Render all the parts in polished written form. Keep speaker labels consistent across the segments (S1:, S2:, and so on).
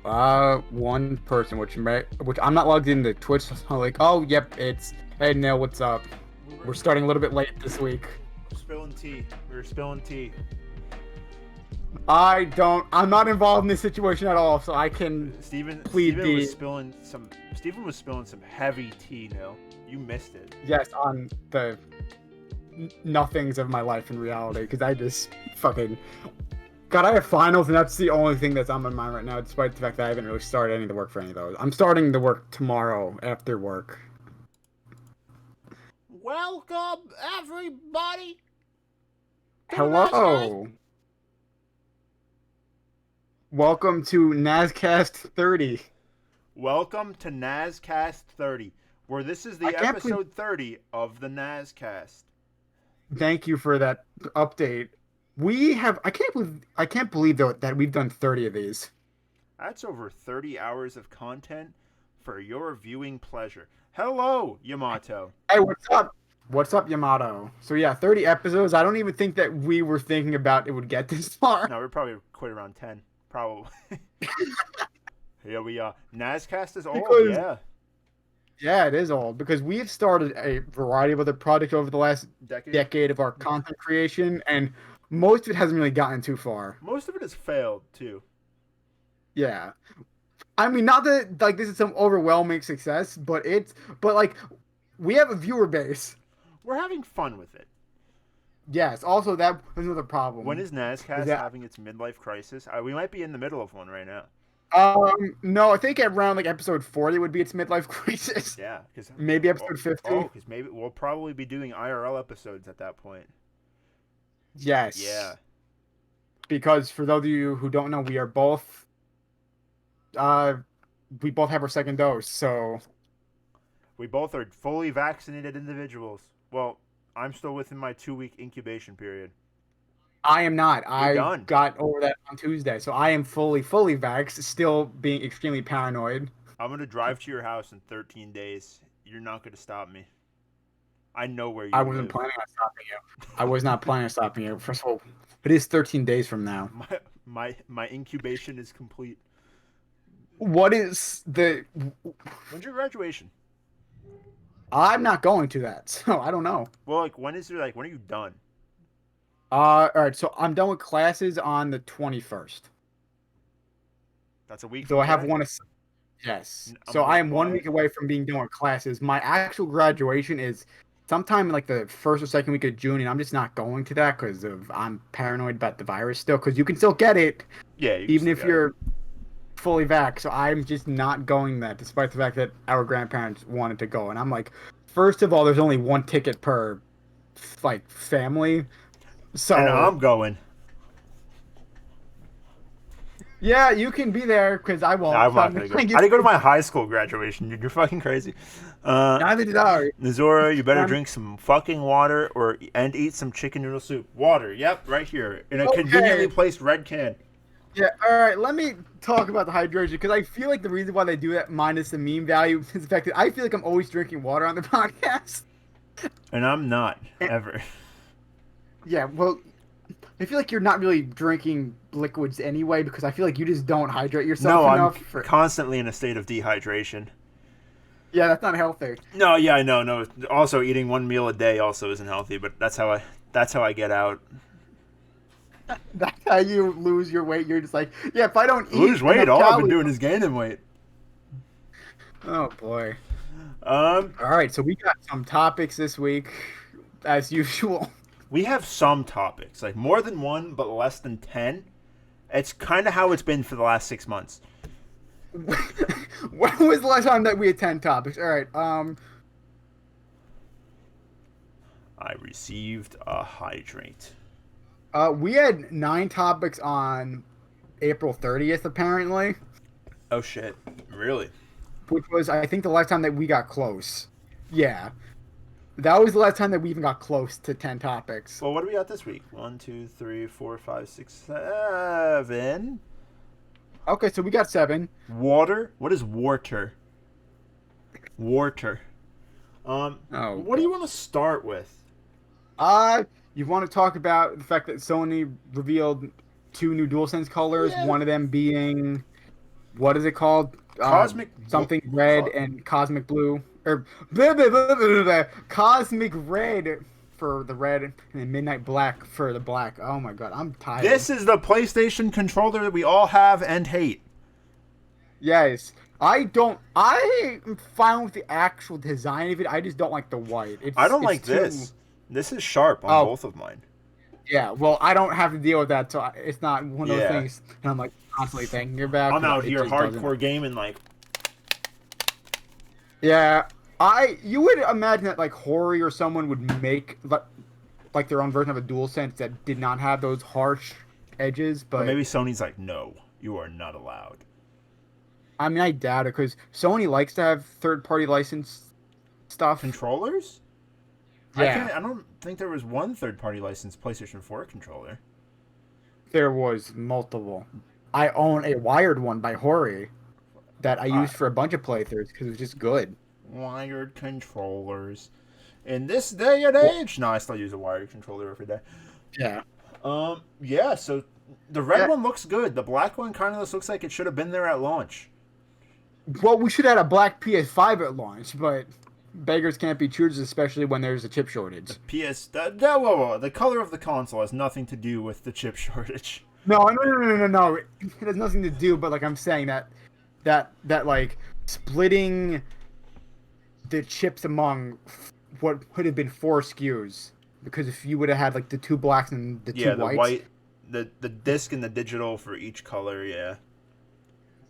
S1: One person, which I'm not logged into Twitch. So I'm like, oh, yep, it's hey Neil, what's up? We're starting a little bit late this week.
S2: Spilling tea. We're spilling tea.
S1: I'm not involved in this situation at all, so I can
S2: Steven
S1: plead
S2: was spilling some heavy tea. No, you missed it.
S1: yes on the nothings of my life in reality because I just fucking. God, I have finals, and that's the only thing that's on my mind right now, despite the fact that I haven't really started any of the work for any of those. I'm starting the work tomorrow after work.
S2: Welcome, everybody.
S1: Hello. Welcome to NazCast 30.
S2: Welcome to NazCast 30, where this is the episode 30 of the NazCast.
S1: Thank you for that update. I can't believe though that we've done 30 of these.
S2: That's over 30 hours of content for your viewing pleasure. Hello, Yamato.
S1: Hey, what's up? What's up, Yamato? So yeah, 30 episodes. I don't even think that we were thinking about it would get this far.
S2: No, we're probably quit around 10. Probably. Here we are. NazCast is old, yeah.
S1: Yeah, it is old because we've started a variety of other projects over the last decade of our content creation, and most of it hasn't really gotten too far.
S2: Most of it has failed too.
S1: Yeah, I mean, not that like this is some overwhelming success, but like we have a viewer base.
S2: We're having fun with it.
S1: Yes. Also, that was another problem.
S2: When is NazCast having its midlife crisis? We might be in the middle of one right now.
S1: No, I think around like episode 40 would be its midlife crisis.
S2: Yeah, because
S1: maybe episode 50.
S2: Oh, because maybe we'll probably be doing IRL episodes at that point.
S1: Yes.
S2: Yeah.
S1: Because for those of you who don't know, we both have our second dose, so
S2: we both are fully vaccinated individuals. Well, I'm still within my 2-week incubation period.
S1: I am not. I got over that on Tuesday, so I am fully vaxxed, still being extremely paranoid.
S2: I'm going to drive to your house in 13 days. You're not going to stop me. I know where you live.
S1: I wasn't planning on stopping you. I was not planning on stopping you. First of all, it is 13 days from now.
S2: My incubation is complete.
S1: What is the...
S2: When's your graduation?
S1: I'm not going to that, so I don't know.
S2: Well, when are you done?
S1: All right, so I'm done with classes on the 21st.
S2: That's a week.
S1: So I have one. Yes. So I am 1 week away from being done with classes. My actual graduation is sometime in like the first or second week of June, and I'm just not going to that because I'm paranoid about the virus still. Because you can still get it.
S2: Yeah.
S1: Even if you're fully vaxxed. So I'm just not going that, despite the fact that our grandparents wanted to go. And I'm like, first of all, there's only one ticket per like family. So
S2: and I'm going.
S1: Yeah, you can be there because I won't.
S2: I'm not gonna go. I didn't go to my high school graduation, dude. You're fucking crazy.
S1: Neither did I.
S2: Nazora, you better drink some fucking water and eat some chicken noodle soup. Water, yep, right here in a conveniently placed red can.
S1: Yeah, all right. Let me talk about the hydration because I feel like the reason why they do that, minus the meme value, is the fact that I feel like I'm always drinking water on the podcast.
S2: And I'm not ever.
S1: Yeah, well, I feel like you're not really drinking liquids anyway because I feel like you just don't hydrate yourself enough.
S2: I'm constantly in a state of dehydration.
S1: Yeah, that's not healthy.
S2: No, yeah, I know. No, also eating one meal a day also isn't healthy, but that's how I get out.
S1: That's how you lose your weight. You're just like, yeah, if I don't
S2: lose weight, all I've been doing is gaining weight.
S1: Oh boy. All right, so we got some topics this week, as usual.
S2: We have some topics, like more than one, but less than 10. It's kind of how it's been for the last 6 months.
S1: When was the last time that we had 10 topics? All right.
S2: I received a hydrate.
S1: We had 9 topics on April 30th, apparently.
S2: Oh shit! Really?
S1: Which was, I think, the last time that we got close. Yeah. That was the last time that we even got close to 10 topics.
S2: Well, what do we got this week? 1, 2, 3, 4, 5, 6, 7.
S1: Okay, so we got 7.
S2: Water? What is water? Water. What do you want to start with?
S1: You want to talk about the fact that Sony revealed 2 new DualSense colors, one of them being what is it called?
S2: Cosmic
S1: Something red and cosmic blue, or blah, blah, blah, blah, blah, blah. Cosmic red for the red and then midnight black for the black. Oh my god, I'm tired.
S2: This is the PlayStation controller that we all have and hate.
S1: Yes. I'm fine with the actual design of it. I just don't like the white.
S2: I don't like this. This is sharp on both of mine.
S1: Yeah, well, I don't have to deal with that, so it's not one of those things. And I'm like constantly thinking about.
S2: I'm out here hardcore gaming, like.
S1: Yeah, you would imagine that like Hori or someone would make like their own version of a DualSense that did not have those harsh edges, but
S2: or maybe Sony's like, no, you are not allowed.
S1: I mean, I doubt it because Sony likes to have third-party licensed stuff.
S2: Controllers?
S1: Yeah.
S2: I don't think there was one third-party licensed PlayStation 4 controller.
S1: There was multiple. I own a wired one by Hori that I used for a bunch of playthroughs because it was just good.
S2: Wired controllers. In this day and age... No, I still use a wired controller every day.
S1: Yeah.
S2: Yeah, so the red one looks good. The black one kind of looks like it should have been there at launch.
S1: Well, we should have had a black PS5 at launch, but beggars can't be choosers, especially when there's a chip shortage.
S2: The color of the console has nothing to do with the chip shortage.
S1: No. It has nothing to do, but like I'm saying that like splitting the chips among what would have been 4 SKUs, because if you would have had like the 2 blacks and the 2 whites,
S2: the disc and the digital for each color, yeah.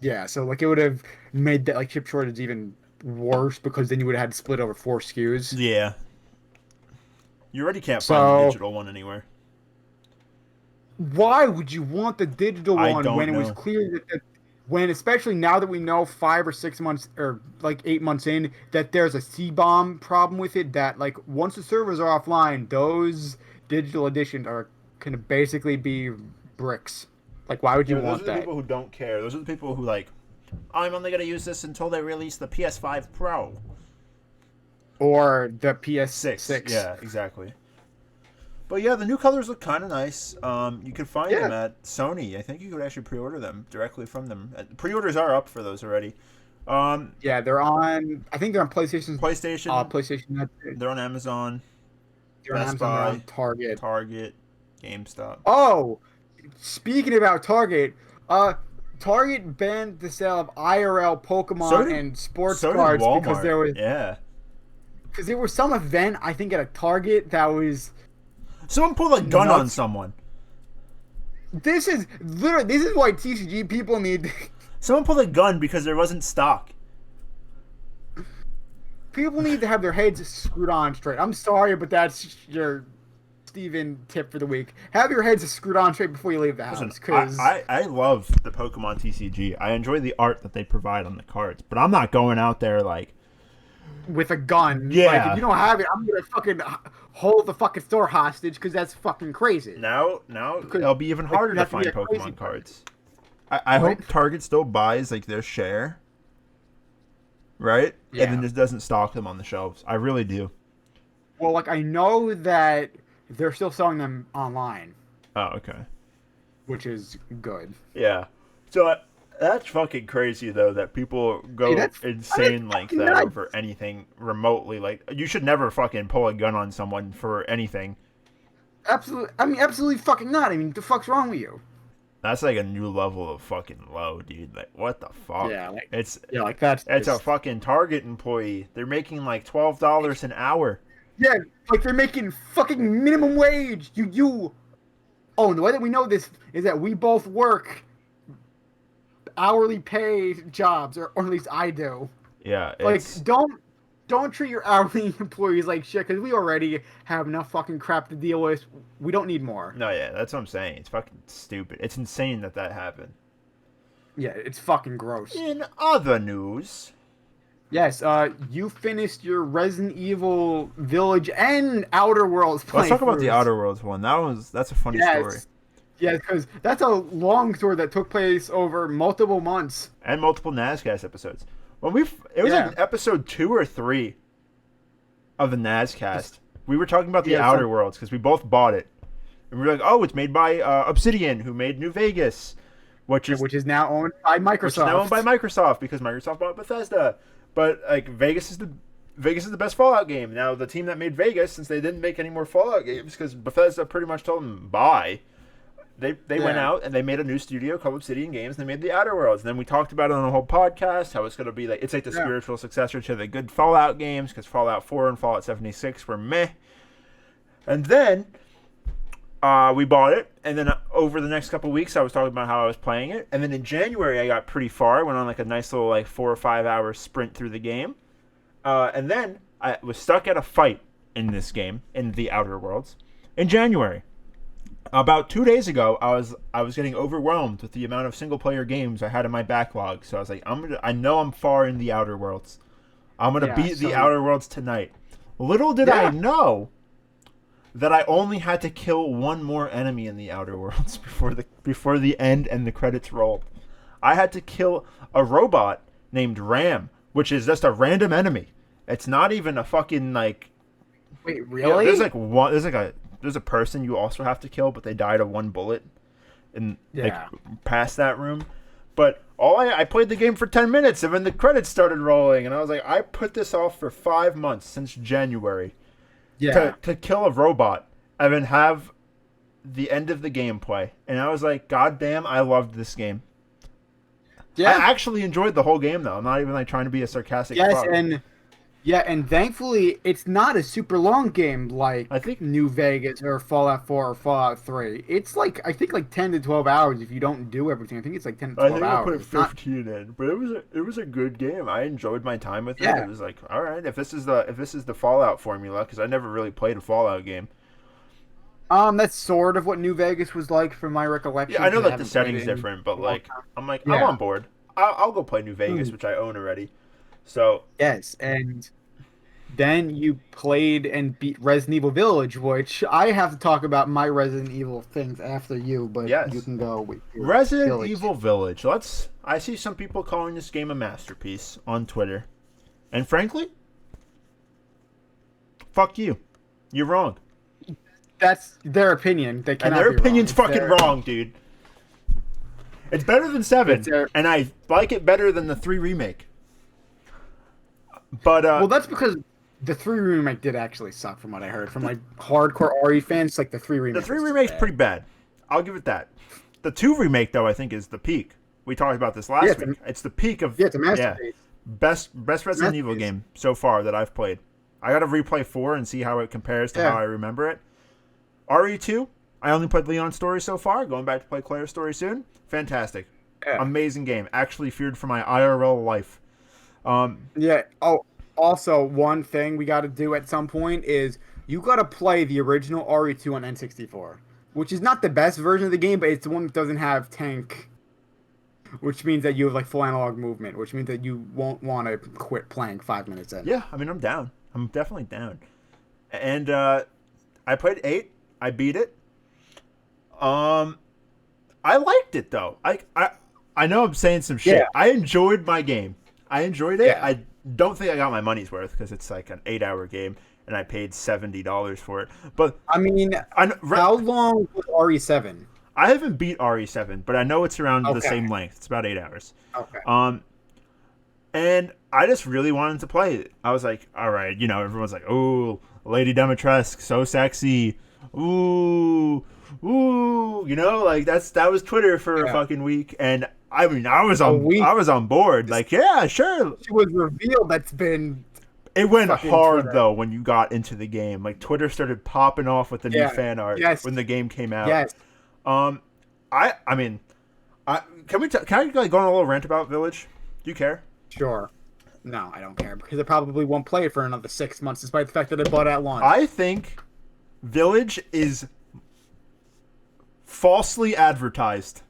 S1: Yeah, so like it would have made that like chip shortage even worse because then you would have had to split over 4 SKUs.
S2: Yeah. You already can't find the digital one anywhere.
S1: Why would you want the digital one when it was clear that especially now that we know 5 or 6 months or like 8 months in that there's a C-bomb problem with it, that like once the servers are offline, those digital editions are going to basically be bricks. Like, why would you want that?
S2: Those are the people who don't care. Those are the people who, like, I'm only going to use this until they release the PS5 Pro.
S1: Or the PS6.
S2: Yeah, exactly. But, yeah, the new colors look kind of nice. You can find them at Sony. I think you could actually pre-order them directly from them. Pre-orders are up for those already.
S1: Yeah, they're on... I think they're on PlayStation.
S2: PlayStation. They're on Amazon.
S1: They're on Amazon. They're on Target.
S2: GameStop.
S1: Oh! Speaking about Target, Target banned the sale of IRL Pokemon and sports cards because there was some event, I think, at a Target that was...
S2: Someone pulled a gun on someone.
S1: This is why TCG people need...
S2: Someone pulled a gun because there wasn't stock.
S1: People need to have their heads screwed on straight. I'm sorry, but that's your... Steven tip for the week. Have your heads screwed on straight before you leave the house.
S2: Listen, I love the Pokemon TCG. I enjoy the art that they provide on the cards, but I'm not going out there like
S1: with a gun.
S2: Yeah.
S1: Like, if you don't have it, I'm gonna fucking hold the fucking store hostage because that's fucking crazy.
S2: Now it'll be even harder to find Pokemon cards. I hope Target still buys like their share, right? Yeah. And then just doesn't stock them on the shelves. I really do.
S1: Well, like I know that they're still selling them online.
S2: Oh, okay.
S1: Which is good.
S2: Yeah. So that's fucking crazy, though, that people go insane like that over anything remotely. Like, you should never fucking pull a gun on someone for anything.
S1: Absolutely. I mean, absolutely fucking not. I mean, the fuck's wrong with you?
S2: That's like a new level of fucking low, dude. Like, what the fuck?
S1: Yeah, like,
S2: it's
S1: it's
S2: a fucking Target employee. They're making like $12 an hour.
S1: Yeah, like they're making fucking minimum wage. Oh, and the way that we know this is that we both work hourly pay jobs, or at least I do.
S2: Yeah,
S1: like don't treat your hourly employees like shit, because we already have enough fucking crap to deal with. We don't need more.
S2: No, yeah, that's what I'm saying. It's fucking stupid. It's insane that happened.
S1: Yeah, it's fucking gross.
S2: In other news.
S1: Yes, you finished your Resident Evil Village and Outer Worlds playthroughs.
S2: Let's talk about the Outer Worlds one. That's a funny story.
S1: Yeah, because that's a long story that took place over multiple months.
S2: And multiple NazCast episodes. It was like episode 2 or 3 of the NazCast. We were talking about the Outer Worlds because we both bought it. And we were like, oh, it's made by Obsidian, who made New Vegas. which
S1: is now owned by Microsoft.
S2: Which is now owned by Microsoft because Microsoft bought Bethesda. But like Vegas is the best Fallout game. Now the team that made Vegas, since they didn't make any more Fallout games because Bethesda pretty much told them bye. They went out and they made a new studio called Obsidian Games. And they made the Outer Worlds. And then we talked about it on a whole podcast how it's going to be like the spiritual successor to the good Fallout games because Fallout 4 and Fallout 76 were meh. And then we bought it, and then over the next couple of weeks, I was talking about how I was playing it. And then in January, I got pretty far. Went on like a nice little 4 or 5 hour sprint through the game. And then I was stuck at a fight in this game, in the Outer Worlds, in January. About 2 days ago, I was getting overwhelmed with the amount of single player games I had in my backlog. So I was like, I know I'm far in the Outer Worlds. I'm gonna beat the Outer Worlds tonight. Little did I know that I only had to kill one more enemy in the Outer Worlds before the end and the credits rolled. I had to kill a robot named Ram, which is just a random enemy. It's not even a fucking like.
S1: Wait, really?
S2: There's a person you also have to kill, but they died of one bullet, and past that room. But I played the game for 10 minutes, and then the credits started rolling, and I was like, I put this off for 5 months since January. Yeah. To kill a robot and then have the end of the gameplay. And I was like, God damn, I loved this game. Yeah. I actually enjoyed the whole game, though. I'm not even trying to be a sarcastic
S1: and thankfully, it's not a super long game like I think New Vegas or Fallout 4 or Fallout 3. It's I think 10 to 12 hours if you don't do everything. I think it's 10 to 12 hours.
S2: I think I put 15 in, but it was a good game. I enjoyed my time with it. It was like, all right, if this is the Fallout formula, because I never really played a Fallout game.
S1: That's sort of what New Vegas was like from my recollection.
S2: Yeah, I know that the setting's different, but I'm on board. I'll go play New Vegas, which I own already. So
S1: yes, and then you played and beat Resident Evil Village, which I have to talk about my Resident Evil things after you, but you can go with
S2: Resident Evil Village. I see some people calling this game a masterpiece on Twitter, and frankly, fuck you. You're wrong.
S1: That's their opinion. They cannot
S2: their
S1: be
S2: opinion's
S1: wrong.
S2: Fucking wrong, dude. It's better than 7, and I like it better than the 3 remake. But
S1: well, that's because the 3 remake did actually suck, from what I heard from hardcore RE fans. The 3 remake.
S2: The 3 remake's pretty bad. I'll give it that. The 2 remake, though, I think is the peak. We talked about this last week. It's the peak of
S1: it's a masterpiece.
S2: Best Resident Evil game so far that I've played. I got to replay 4 and see how it compares to how I remember it. RE2, I only played Leon's story so far. Going back to play Claire's story soon. Fantastic. Yeah. Amazing game. Actually feared for my IRL life.
S1: Oh, also, one thing we got to do at some point is you got to play the original RE2 on N64, which is not the best version of the game, but it's the one that doesn't have tank, which means that you have full analog movement, which means that you won't want to quit playing 5 minutes in.
S2: Yeah, I mean, I'm down. I'm definitely down. And I played 8. I beat it. I liked it though. I know I'm saying some shit. Yeah. I enjoyed my game. I enjoyed it. Yeah. I don't think I got my money's worth because it's an 8-hour game and I paid $70 for it. But
S1: I mean, how long was RE7?
S2: I haven't beat RE7, but I know it's around the same length. It's about 8 hours.
S1: Okay.
S2: And I just really wanted to play it. I was like, all right, everyone's like, oh, Lady Dimitrescu, so sexy. Ooh, that was Twitter for a fucking week, and I mean, I was on board. Yeah, sure.
S1: She was revealed.
S2: It went hard Twitter. Though when you got into the game. Twitter started popping off with the new fan art when the game came out.
S1: Yes.
S2: Can I go on a little rant about Village? Do you care?
S1: Sure. No, I don't care because I probably won't play it for another 6 months, despite the fact that I bought it at launch.
S2: I think Village is falsely advertised.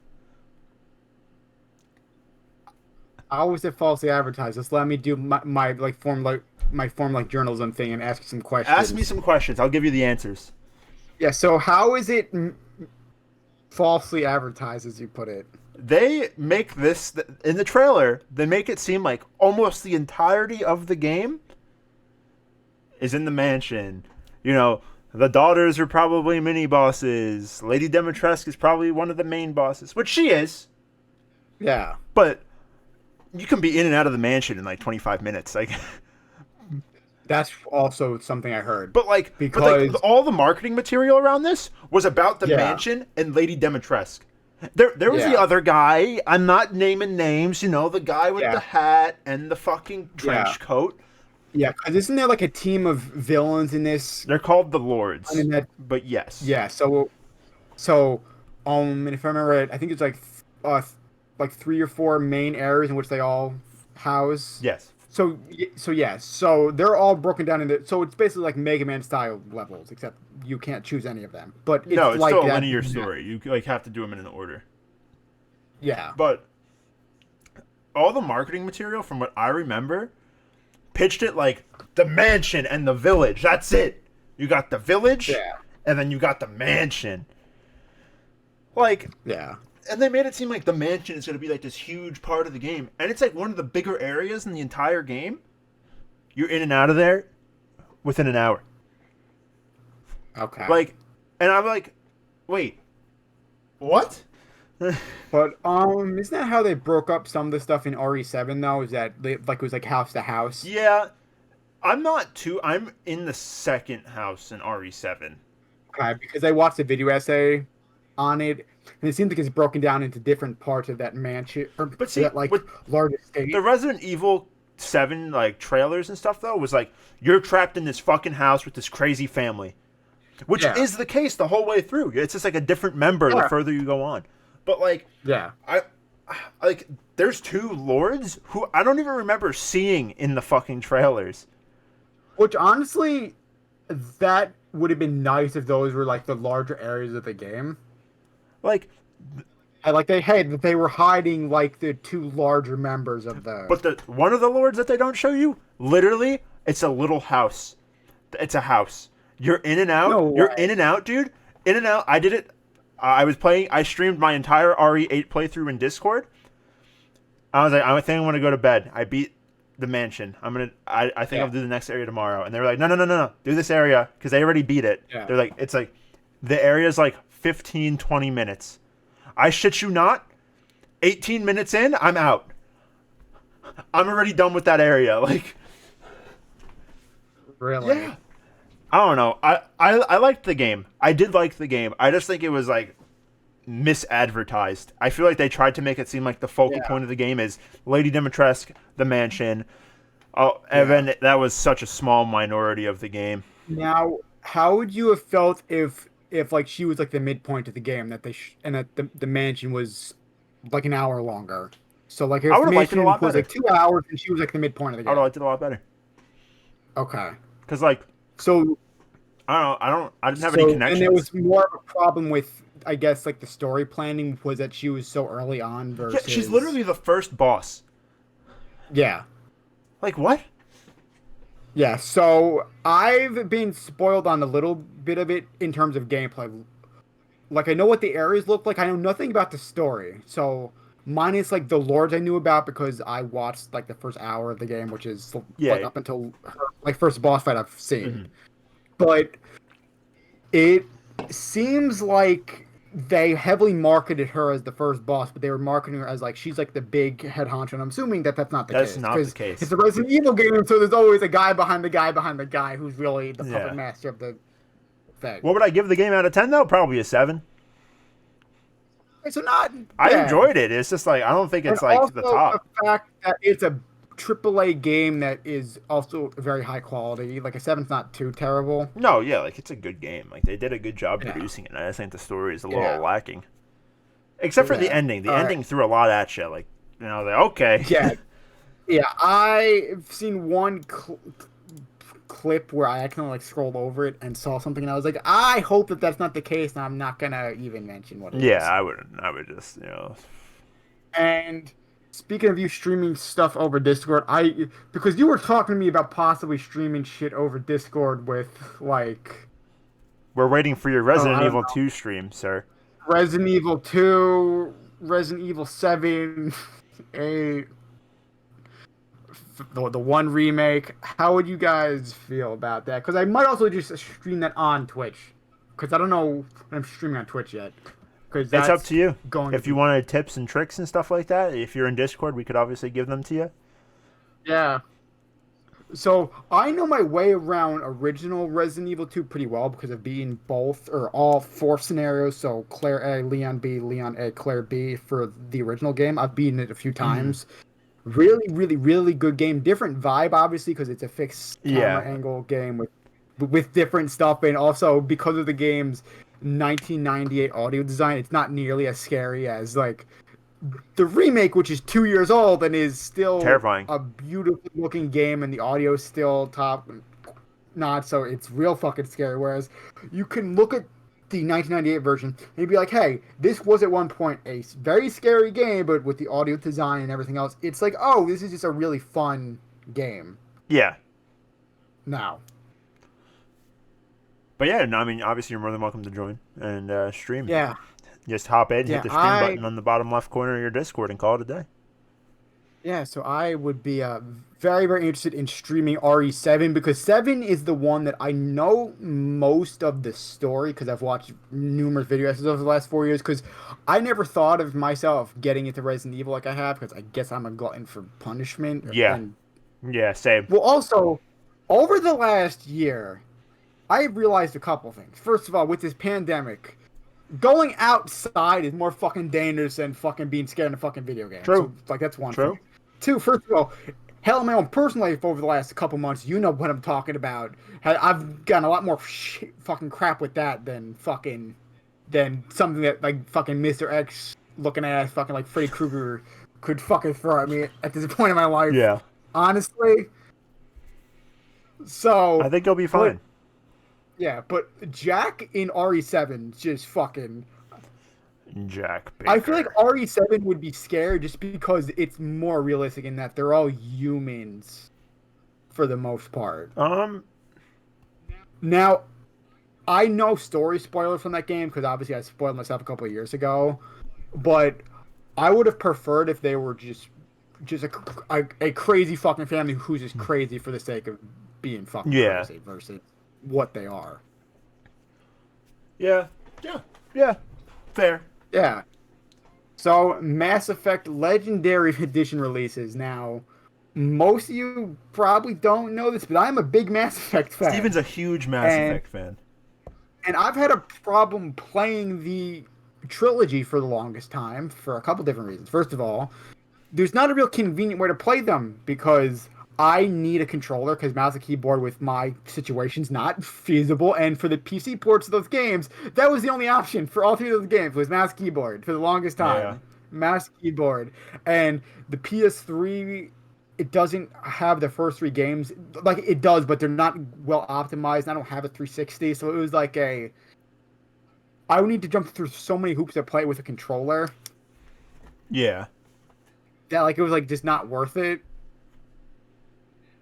S1: How is it falsely advertised? Just let me do my form journalism thing and ask you some questions.
S2: Ask me some questions. I'll give you the answers.
S1: Yeah. So how is it falsely advertised, as you put it?
S2: They make this in the trailer. They make it seem like almost the entirety of the game is in the mansion. The daughters are probably mini bosses. Lady Dimitrescu is probably one of the main bosses, which she is.
S1: Yeah.
S2: But you can be in and out of the mansion in like 25 minutes. Like,
S1: That's also something I heard.
S2: but
S1: Because
S2: all the marketing material around this was about the
S1: yeah,
S2: mansion and Lady Dimitrescu. There was the
S1: yeah,
S2: other guy. I'm not naming names. You know, the guy with the
S1: yeah,
S2: hat and the fucking
S1: yeah,
S2: trench coat.
S1: yeah. Because isn't there like a team of villains in this?
S2: They're called the
S1: And in
S2: Lords.
S1: that,
S2: But yes,
S1: yeah. And if I remember right, I think it's like three or four main areas in which they all house.
S2: yes.
S1: So they're all broken down into. So it's basically like Mega Man style levels, except you can't choose any of them. But
S2: No,
S1: it's
S2: it's
S1: like
S2: still a
S1: that.
S2: linear story. You like have to do them in an order.
S1: Yeah,
S2: But all the marketing material, from what I remember, pitched it like the mansion and the village. That's it. You got the village,
S1: yeah,
S2: and then you got the mansion. Like,
S1: yeah.
S2: and they made it seem like the mansion is going to be like this huge part of the game, and it's like one of the bigger areas in the entire game. You're in and out of there within an hour.
S1: Okay.
S2: Like, and I'm like, wait, what?
S1: But isn't that how they broke up some of the stuff in RE7 though? Is that it was like house to house?
S2: Yeah, I'm not too. I'm in the second house in RE7.
S1: Okay, because I watched a video essay on it, and it seems like it's broken down into different parts of that mansion or
S2: But see,
S1: that like
S2: with
S1: large
S2: the
S1: estate.
S2: Resident Evil 7 like trailers and stuff though was like you're trapped in this fucking house with this crazy family, which
S1: Yeah,
S2: is the case the whole way through. It's just like a different member the
S1: yeah,
S2: further you go on. But like
S1: yeah.
S2: I like there's two lords who I don't even remember seeing in the fucking trailers.
S1: Which honestly, that would have been nice if those were like the larger areas of the game.
S2: Like
S1: And like they were hiding like the two larger members of
S2: but
S1: the.
S2: the one of the lords that they don't show you, literally, it's a little house. It's a house. You're in and out.
S1: No
S2: You're in
S1: way.
S2: and out, dude. In and out. I did it. I was playing. I streamed my entire RE8 playthrough in Discord. I was like, I think I'm gonna go to bed. I beat the mansion. I think
S1: Yeah,
S2: I'll do the next area tomorrow. And they were like, no, no, no, no, no. Do this area because they already beat it.
S1: yeah.
S2: They're like, it's like the area's like 15, 20 minutes. I shit you not. 18 minutes in, I'm out. I'm already done with that area. Like,
S1: Really.
S2: yeah. I don't know. I liked the game. I did like the game. I just think it was like misadvertised. I feel like they tried to make it seem like the focal
S1: Yeah.
S2: point of the game is Lady Dimitrescu, the mansion. Oh, and
S1: Yeah.
S2: then that was such a small minority of the game.
S1: Now, how would you have felt if like she was like the midpoint of the game that and that the mansion was like an hour longer? So like
S2: I
S1: if
S2: would
S1: the
S2: have liked it a
S1: mansion
S2: lot
S1: was
S2: better.
S1: like 2 hours and she was like the midpoint of the
S2: I would have
S1: game.
S2: liked it a lot better.
S1: Okay.
S2: Cause like
S1: So
S2: I don't know. I didn't have any
S1: so and there
S2: connections.
S1: was more of a problem with I guess like the story planning was that she was so early on
S2: Yeah, she's
S1: versus
S2: literally the first boss.
S1: yeah.
S2: Like what?
S1: Yeah, so I've been spoiled on a little bit of it in terms of gameplay. Like I know what the areas look like. I know nothing about the story. So minus like the lords I knew about because I watched like the first hour of the game, which is like
S2: Yeah.
S1: up until her like first boss fight I've seen.
S2: Mhm.
S1: But it seems like they heavily marketed her as the first boss, but they were marketing her as like she's like the big head honcho. And I'm assuming that that's not the
S2: That's
S1: case
S2: not the
S1: because
S2: case.
S1: it's a Resident Evil game, so there's always a guy behind the guy behind the guy who's really the puppet
S2: Yeah.
S1: master of the thing.
S2: What would I give the game out of 10 though? Probably a 7.
S1: So not
S2: I
S1: bad.
S2: enjoyed it. It's just like I don't think it's
S1: And
S2: like
S1: also
S2: the top.
S1: the fact that it's a AAA game that is also very high quality. Like a seven's not too terrible.
S2: No, yeah, like it's a good game. Like they did a good job
S1: Yeah.
S2: producing it. I just think the story is a
S1: Yeah.
S2: little lacking. Except for the
S1: Yeah.
S2: ending. The
S1: All right.
S2: ending threw a lot at you. Like, you know, like, okay.
S1: Yeah, yeah. I've seen one clip where I accidentally like scrolled over it and saw something, and I was like, I hope that that's not the case, and I'm not gonna even mention what it
S2: Yeah,
S1: is.
S2: I would just, you know.
S1: And speaking of you streaming stuff over Discord, because you were talking to me about possibly streaming shit over Discord with like
S2: We're waiting for your Resident
S1: I don't
S2: Evil
S1: know.
S2: 2 stream, sir.
S1: Resident Evil 2, Resident Evil 7, 8, the one remake. How would you guys feel about that? Because I might also just stream that on Twitch. Because I don't know if I'm streaming on Twitch yet. because
S2: It's up
S1: that's
S2: to you.
S1: going to
S2: If you
S1: be,
S2: wanted tips and tricks and stuff like that, if you're in Discord, we could obviously give them to you.
S1: yeah. So I know my way around original Resident Evil 2 pretty well because of being both or all four scenarios. So Claire A, Leon B, Leon A, Claire B for the original game. I've beaten it a few
S2: Hmm.
S1: times. Really, really, really good game. Different vibe, obviously, because it's a fixed camera
S2: Yeah.
S1: angle game with different stuff, and also because of the game's 1998 audio design, it's not nearly as scary as like the remake, which is 2 years old and is still
S2: Terrifying.
S1: a beautiful looking game, and the audio is still top notch, so it's real fucking scary. Whereas you can look at the 1998 version and you'd be like, hey, this was at one point a very scary game, but with the audio design and everything else, it's like, oh, this is just a really fun game
S2: Yeah.
S1: now.
S2: But yeah, no, I mean, obviously you're more than welcome to join and stream.
S1: Yeah,
S2: Just hop in, hit
S1: yeah,
S2: the stream button on the bottom left corner of your Discord, and call it a day.
S1: yeah. So I would be very, very interested in streaming RE7 because 7 is the one that I know most of the story because I've watched numerous videos over the last 4 years. Because I never thought of myself getting into Resident Evil like I have because I guess I'm a glutton for punishment.
S2: Yeah.
S1: And
S2: Yeah, same.
S1: well, also over the last year, I have realized a couple things. First of all, with this pandemic, going outside is more fucking dangerous than fucking being scared in a fucking video game.
S2: True.
S1: So, like, that's one
S2: True.
S1: thing. Two, first of all, hell, in my own personal life over the last couple months, you know what I'm talking about. I've gotten a lot more fucking crap with that than something that, like, fucking Mr. X looking ass fucking, like, Freddy Krueger could fucking throw at me at this point in my life.
S2: Yeah.
S1: Honestly. So.
S2: I think you'll be fine.
S1: Yeah, but Jack in RE7 just fucking.
S2: Jack Baker.
S1: I feel like RE7 would be scary just because it's more realistic in that they're all humans for the most part. Now, I know story spoilers from that game because obviously I spoiled myself a couple of years ago, but I would have preferred if they were just a crazy fucking family who's just crazy for the sake of being fucking crazy versus what they are.
S2: Yeah. Fair.
S1: Yeah. So, Mass Effect Legendary Edition releases. Now, most of you probably don't know this, but I'm a big Mass Effect fan.
S2: Steven's a huge Mass Effect fan.
S1: And I've had a problem playing the trilogy for the longest time for a couple different reasons. First of all, there's not a real convenient way to play them because I need a controller because mouse and keyboard with my situation's not feasible. And for the PC ports of those games, that was the only option for all three of those games was mouse keyboard for the longest time.
S2: Yeah.
S1: Mouse keyboard. And the PS3, it doesn't have the first three games. Like, it does, but they're not well optimized. I don't have a 360, so it was like I would need to jump through so many hoops to play it with a controller.
S2: Yeah.
S1: That, like, it was, like, just not worth it.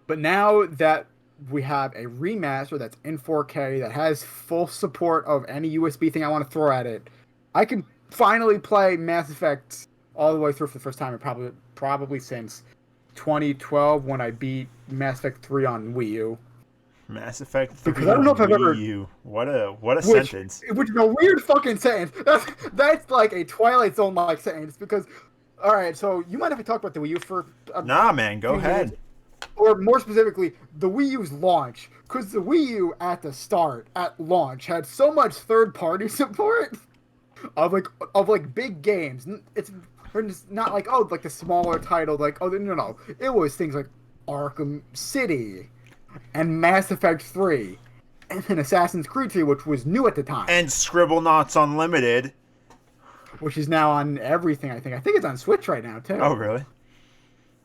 S1: But now that we have a remaster that's in 4K that has full support of any USB thing I want to throw at it, I can finally play Mass Effect all the way through for the first time, and probably since 2012 when I beat Mass Effect 3 on Wii U.
S2: Mass Effect 3
S1: Because I don't know if I've ever.
S2: Wii U. What a sentence.
S1: Which is a weird fucking sentence. That's like a Twilight Zone like sentence. Because, all right, so you mind if I talk about the Wii U for?
S2: Nah, man, go ahead.
S1: Minutes? Or more specifically, the Wii U's launch. Because the Wii U at launch, had so much third-party support of big games. It's not like, oh, like the smaller title, like, oh, no. It was things like Arkham City and Mass Effect 3 and then Assassin's Creed 3, which was new at the time.
S2: And Scribblenauts Unlimited.
S1: Which is now on everything, I think. I think it's on Switch right now, too.
S2: Oh, really?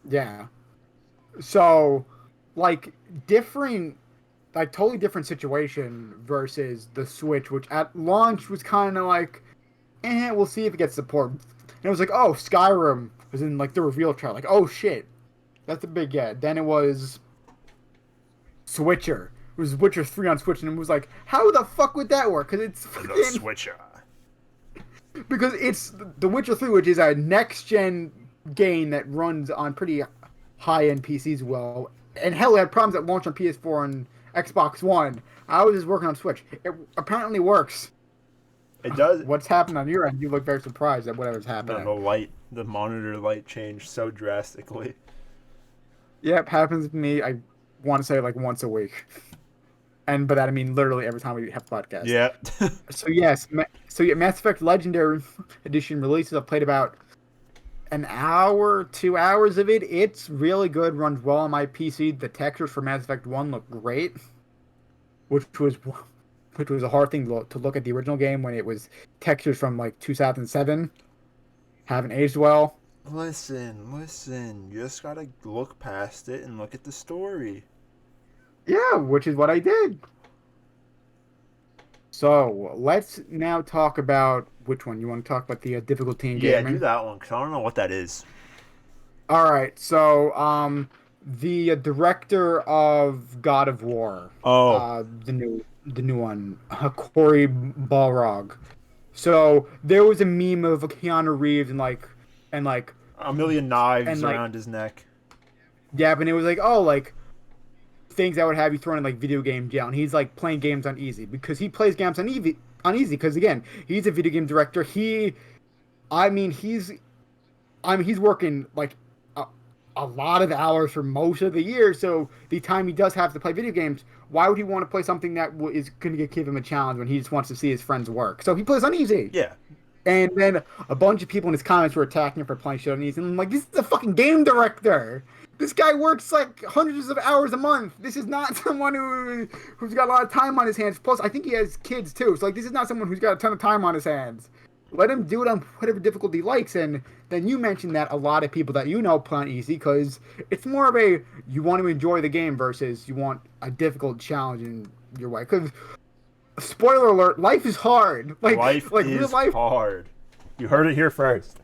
S1: Yeah. So, like, totally different situation versus the Switch, which at launch was kind of like, we'll see if it gets support. And it was like, oh, Skyrim was in, like, the reveal trailer. Like, oh, shit. That's a big get. Then it was Switcher. It was Witcher 3 on Switch, and it was like, how the fuck would that work? Because it's
S2: The Switcher.
S1: Because it's The Witcher 3, which is a next-gen game that runs on pretty high-end PCs well. And hell, it had problems that launched on PS4 and Xbox One. I was just working on Switch. It apparently works.
S2: It does.
S1: What's happened on your end? You look very surprised at whatever's
S2: No,
S1: happening.
S2: the monitor light changed so drastically.
S1: Yep, happens to me. I want to say like once a week, and by that I mean literally every time we have a podcast.
S2: Yeah.
S1: So yes, Mass Effect Legendary Edition releases. I've played about an hour, 2 hours of it. It's really good. Runs well on my PC. The textures for Mass Effect One look great, which was a hard thing to look at the original game when it was textures from like 2007. Haven't aged well.
S2: Listen. You just gotta look past it and look at the story.
S1: Yeah, which is what I did. So let's now talk about which one you want to talk about, the difficulty in
S2: Yeah, do
S1: gaming.
S2: that one because I don't know what that is.
S1: All right, so the director of God of War,
S2: Oh,
S1: the new one, Cory Balrog. So there was a meme of Keanu Reeves and like
S2: a million knives
S1: and like
S2: around his neck.
S1: yeah, and it was like, oh, like things that would have you thrown in like video game jail, and he's like playing games on easy because he plays games on easy because again he's a video game director. I mean he's working like a lot of hours for most of the year, so the time he does have to play video games, why would he want to play something that is going to give him a challenge when he just wants to see his friends work? So he plays on easy.
S2: Yeah.
S1: And then a bunch of people in his comments were attacking him for playing shit on easy, and I'm like, this is a fucking game director. This guy works like hundreds of hours a month. This is not someone who's got a lot of time on his hands. Plus, I think he has kids too. So like, this is not someone who's got a ton of time on his hands. Let him do it on whatever difficulty he likes. And then you mentioned that a lot of people that you know play on easy because it's more of a you want to enjoy the game versus you want a difficult challenge in your way. Because spoiler alert, life is hard.
S2: Life
S1: like
S2: is
S1: real life
S2: hard. You heard it here first.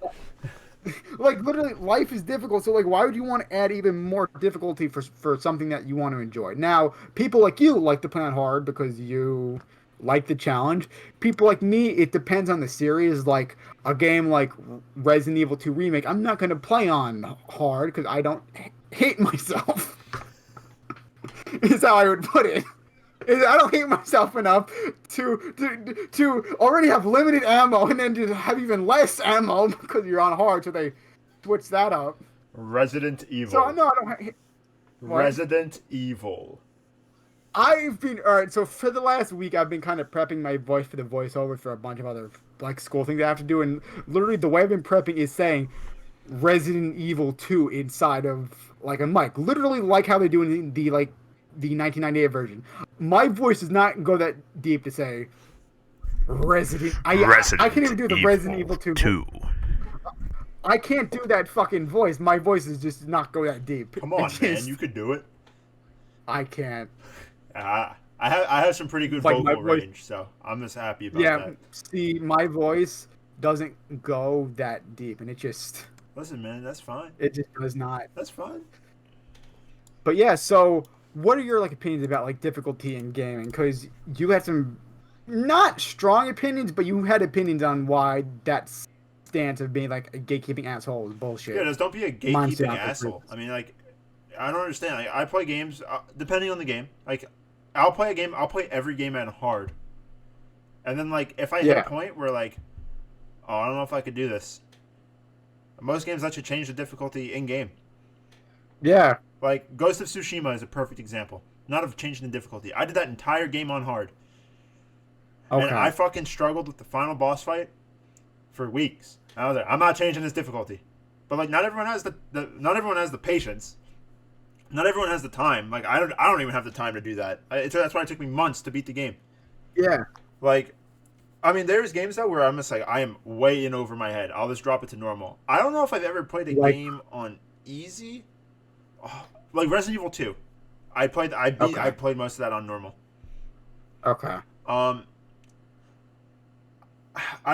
S1: like literally life is difficult, so like why would you want to add even more difficulty for something that you want to enjoy? Now people like you like to play on hard because you like the challenge. People like me, it depends on the series. Like a game like Resident Evil 2 remake, I'm not going to play on hard because I don't hate myself. Is how I would put it. I don't hate myself enough to already have limited ammo and then to have even less ammo because you're on hard, so they switch that up.
S2: Resident Evil.
S1: So no, I don't. What?
S2: Resident Evil.
S1: I've been alright. So for the last week, I've been kind of prepping my voice for the voiceover for a bunch of other like school things I have to do, and literally the way I've been prepping is saying Resident Evil 2 inside of like a mic, literally like how they do in the 1998 version. My voice does not go that deep to say Resident. I can't even do the Resident Evil 2. I can't do that fucking voice. My voice is just not go that deep.
S2: Come on, man, you could do it.
S1: I can't.
S2: I have some pretty good
S1: like
S2: vocal range, so I'm just happy about that.
S1: See, my voice doesn't go that deep, and it just.
S2: Listen, man, that's fine.
S1: It just does not.
S2: That's fine.
S1: But yeah, so what are your like opinions about like difficulty in gaming? Because you had some not strong opinions, but you had opinions on why that stance of being like a gatekeeping asshole is bullshit.
S2: Yeah, just don't be a gatekeeping asshole. I mean, like, I don't understand. Like, I play games depending on the game. Like, I'll play every game at hard, and then like if I hit a point where like, oh, I don't know if I could do this. Most games let you change the difficulty in game.
S1: Yeah.
S2: Like, Ghost of Tsushima is a perfect example. Not of changing the difficulty. I did that entire game on hard. Okay. And I fucking struggled with the final boss fight for weeks. I was like, I'm not changing this difficulty. But like, not everyone has the patience. Not everyone has the time. Like, I don't even have the time to do that. That's why it took me months to beat the game.
S1: Yeah.
S2: Like, I mean, there's games though where I'm just like, I am way in over my head. I'll just drop it to normal. I don't know if I've ever played a game on easy. Oh, like Resident Evil 2. I played most of that on normal.
S1: Okay.
S2: I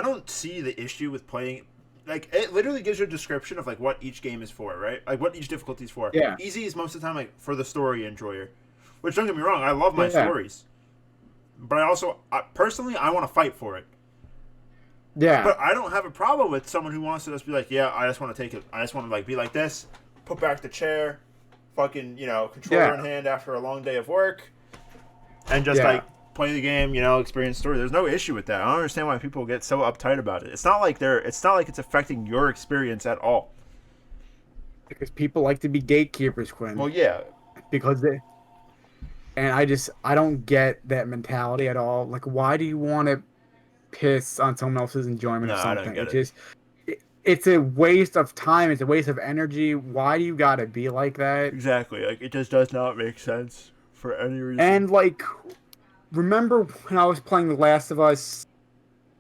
S2: don't see the issue with playing. Like, it literally gives you a description of like what each game is for, right? Like what each difficulty is for.
S1: Yeah.
S2: Easy is most of the time like for the story enjoyer. Which, don't get me wrong, I love my stories. But personally, I want to fight for it.
S1: Yeah.
S2: But I don't have a problem with someone who wants to just be like, yeah, I just want to take it. I just want to like be like this, put back the chair, fucking, controller in hand after a long day of work, and just like play the game, experience the story. There's no issue with that. I don't understand why people get so uptight about it. It's not like it's affecting your experience at all.
S1: Because people like to be gatekeepers, Quinn.
S2: Well, yeah.
S1: Because they, and I don't get that mentality at all. Like, why do you want to piss on someone else's enjoyment
S2: No,
S1: of
S2: I
S1: something?
S2: don't get it.
S1: Just, it's a waste of time. It's a waste of energy. Why do you gotta be like that?
S2: Exactly. Like, it just does not make sense for any reason.
S1: And like, remember when I was playing The Last of Us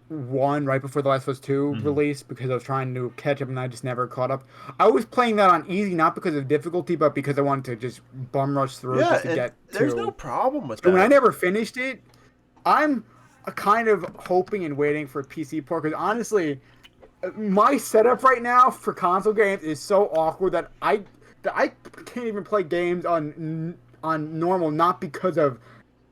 S1: 1 right before The Last of Us 2 released, because I was trying to catch up and I just never caught up. I was playing that on easy, not because of difficulty, but because I wanted to just bum rush through just to get to.
S2: There's no problem with that.
S1: When I never finished it, I'm kind of hoping and waiting for a PC port, because honestly, my setup right now for console games is so awkward that I can't even play games on normal, not because of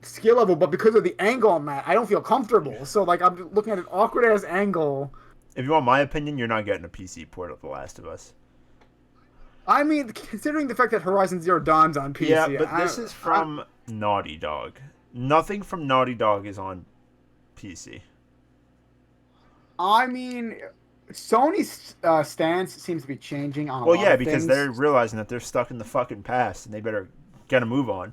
S1: skill level, but because of the angle I'm at. I don't feel comfortable. So like I'm looking at an awkward ass angle.
S2: If you want my opinion, you're not getting a PC port of The Last of Us.
S1: I mean, considering the fact that Horizon Zero Dawn's on PC.
S2: Yeah, but this is from Naughty Dog. Nothing from Naughty Dog is on PC.
S1: I mean, Sony's stance seems to be changing on.
S2: Well, yeah, because
S1: things.
S2: they're realizing that they're stuck in the fucking past and they better get a move on.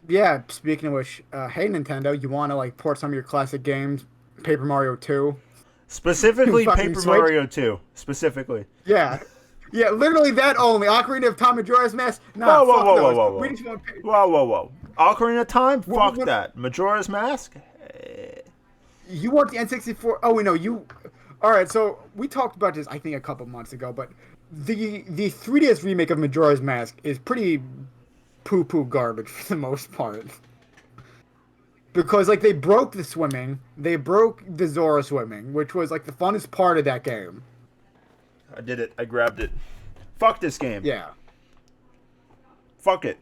S1: Yeah. Speaking of which, hey Nintendo, you want to like port some of your classic games, Paper Mario 2,
S2: specifically
S1: fucking
S2: Paper
S1: Switch?
S2: Mario 2, specifically.
S1: Yeah, literally that only. Ocarina of Time, Majora's Mask.
S2: Whoa,
S1: Nah,
S2: whoa,
S1: fuck
S2: whoa,
S1: those.
S2: whoa, whoa,
S1: We
S2: whoa.
S1: just want
S2: Whoa. Ocarina of Time? Fuck
S1: what-
S2: that. Majora's Mask?
S1: You want the N64? Oh, we know you. All right, so we talked about this I think a couple months ago, but the 3DS remake of Majora's Mask is pretty poo garbage for the most part. Because like they broke the swimming, they broke the Zora swimming, which was like the funnest part of that game.
S2: I did it. I grabbed it. Fuck this game.
S1: Yeah.
S2: Fuck it.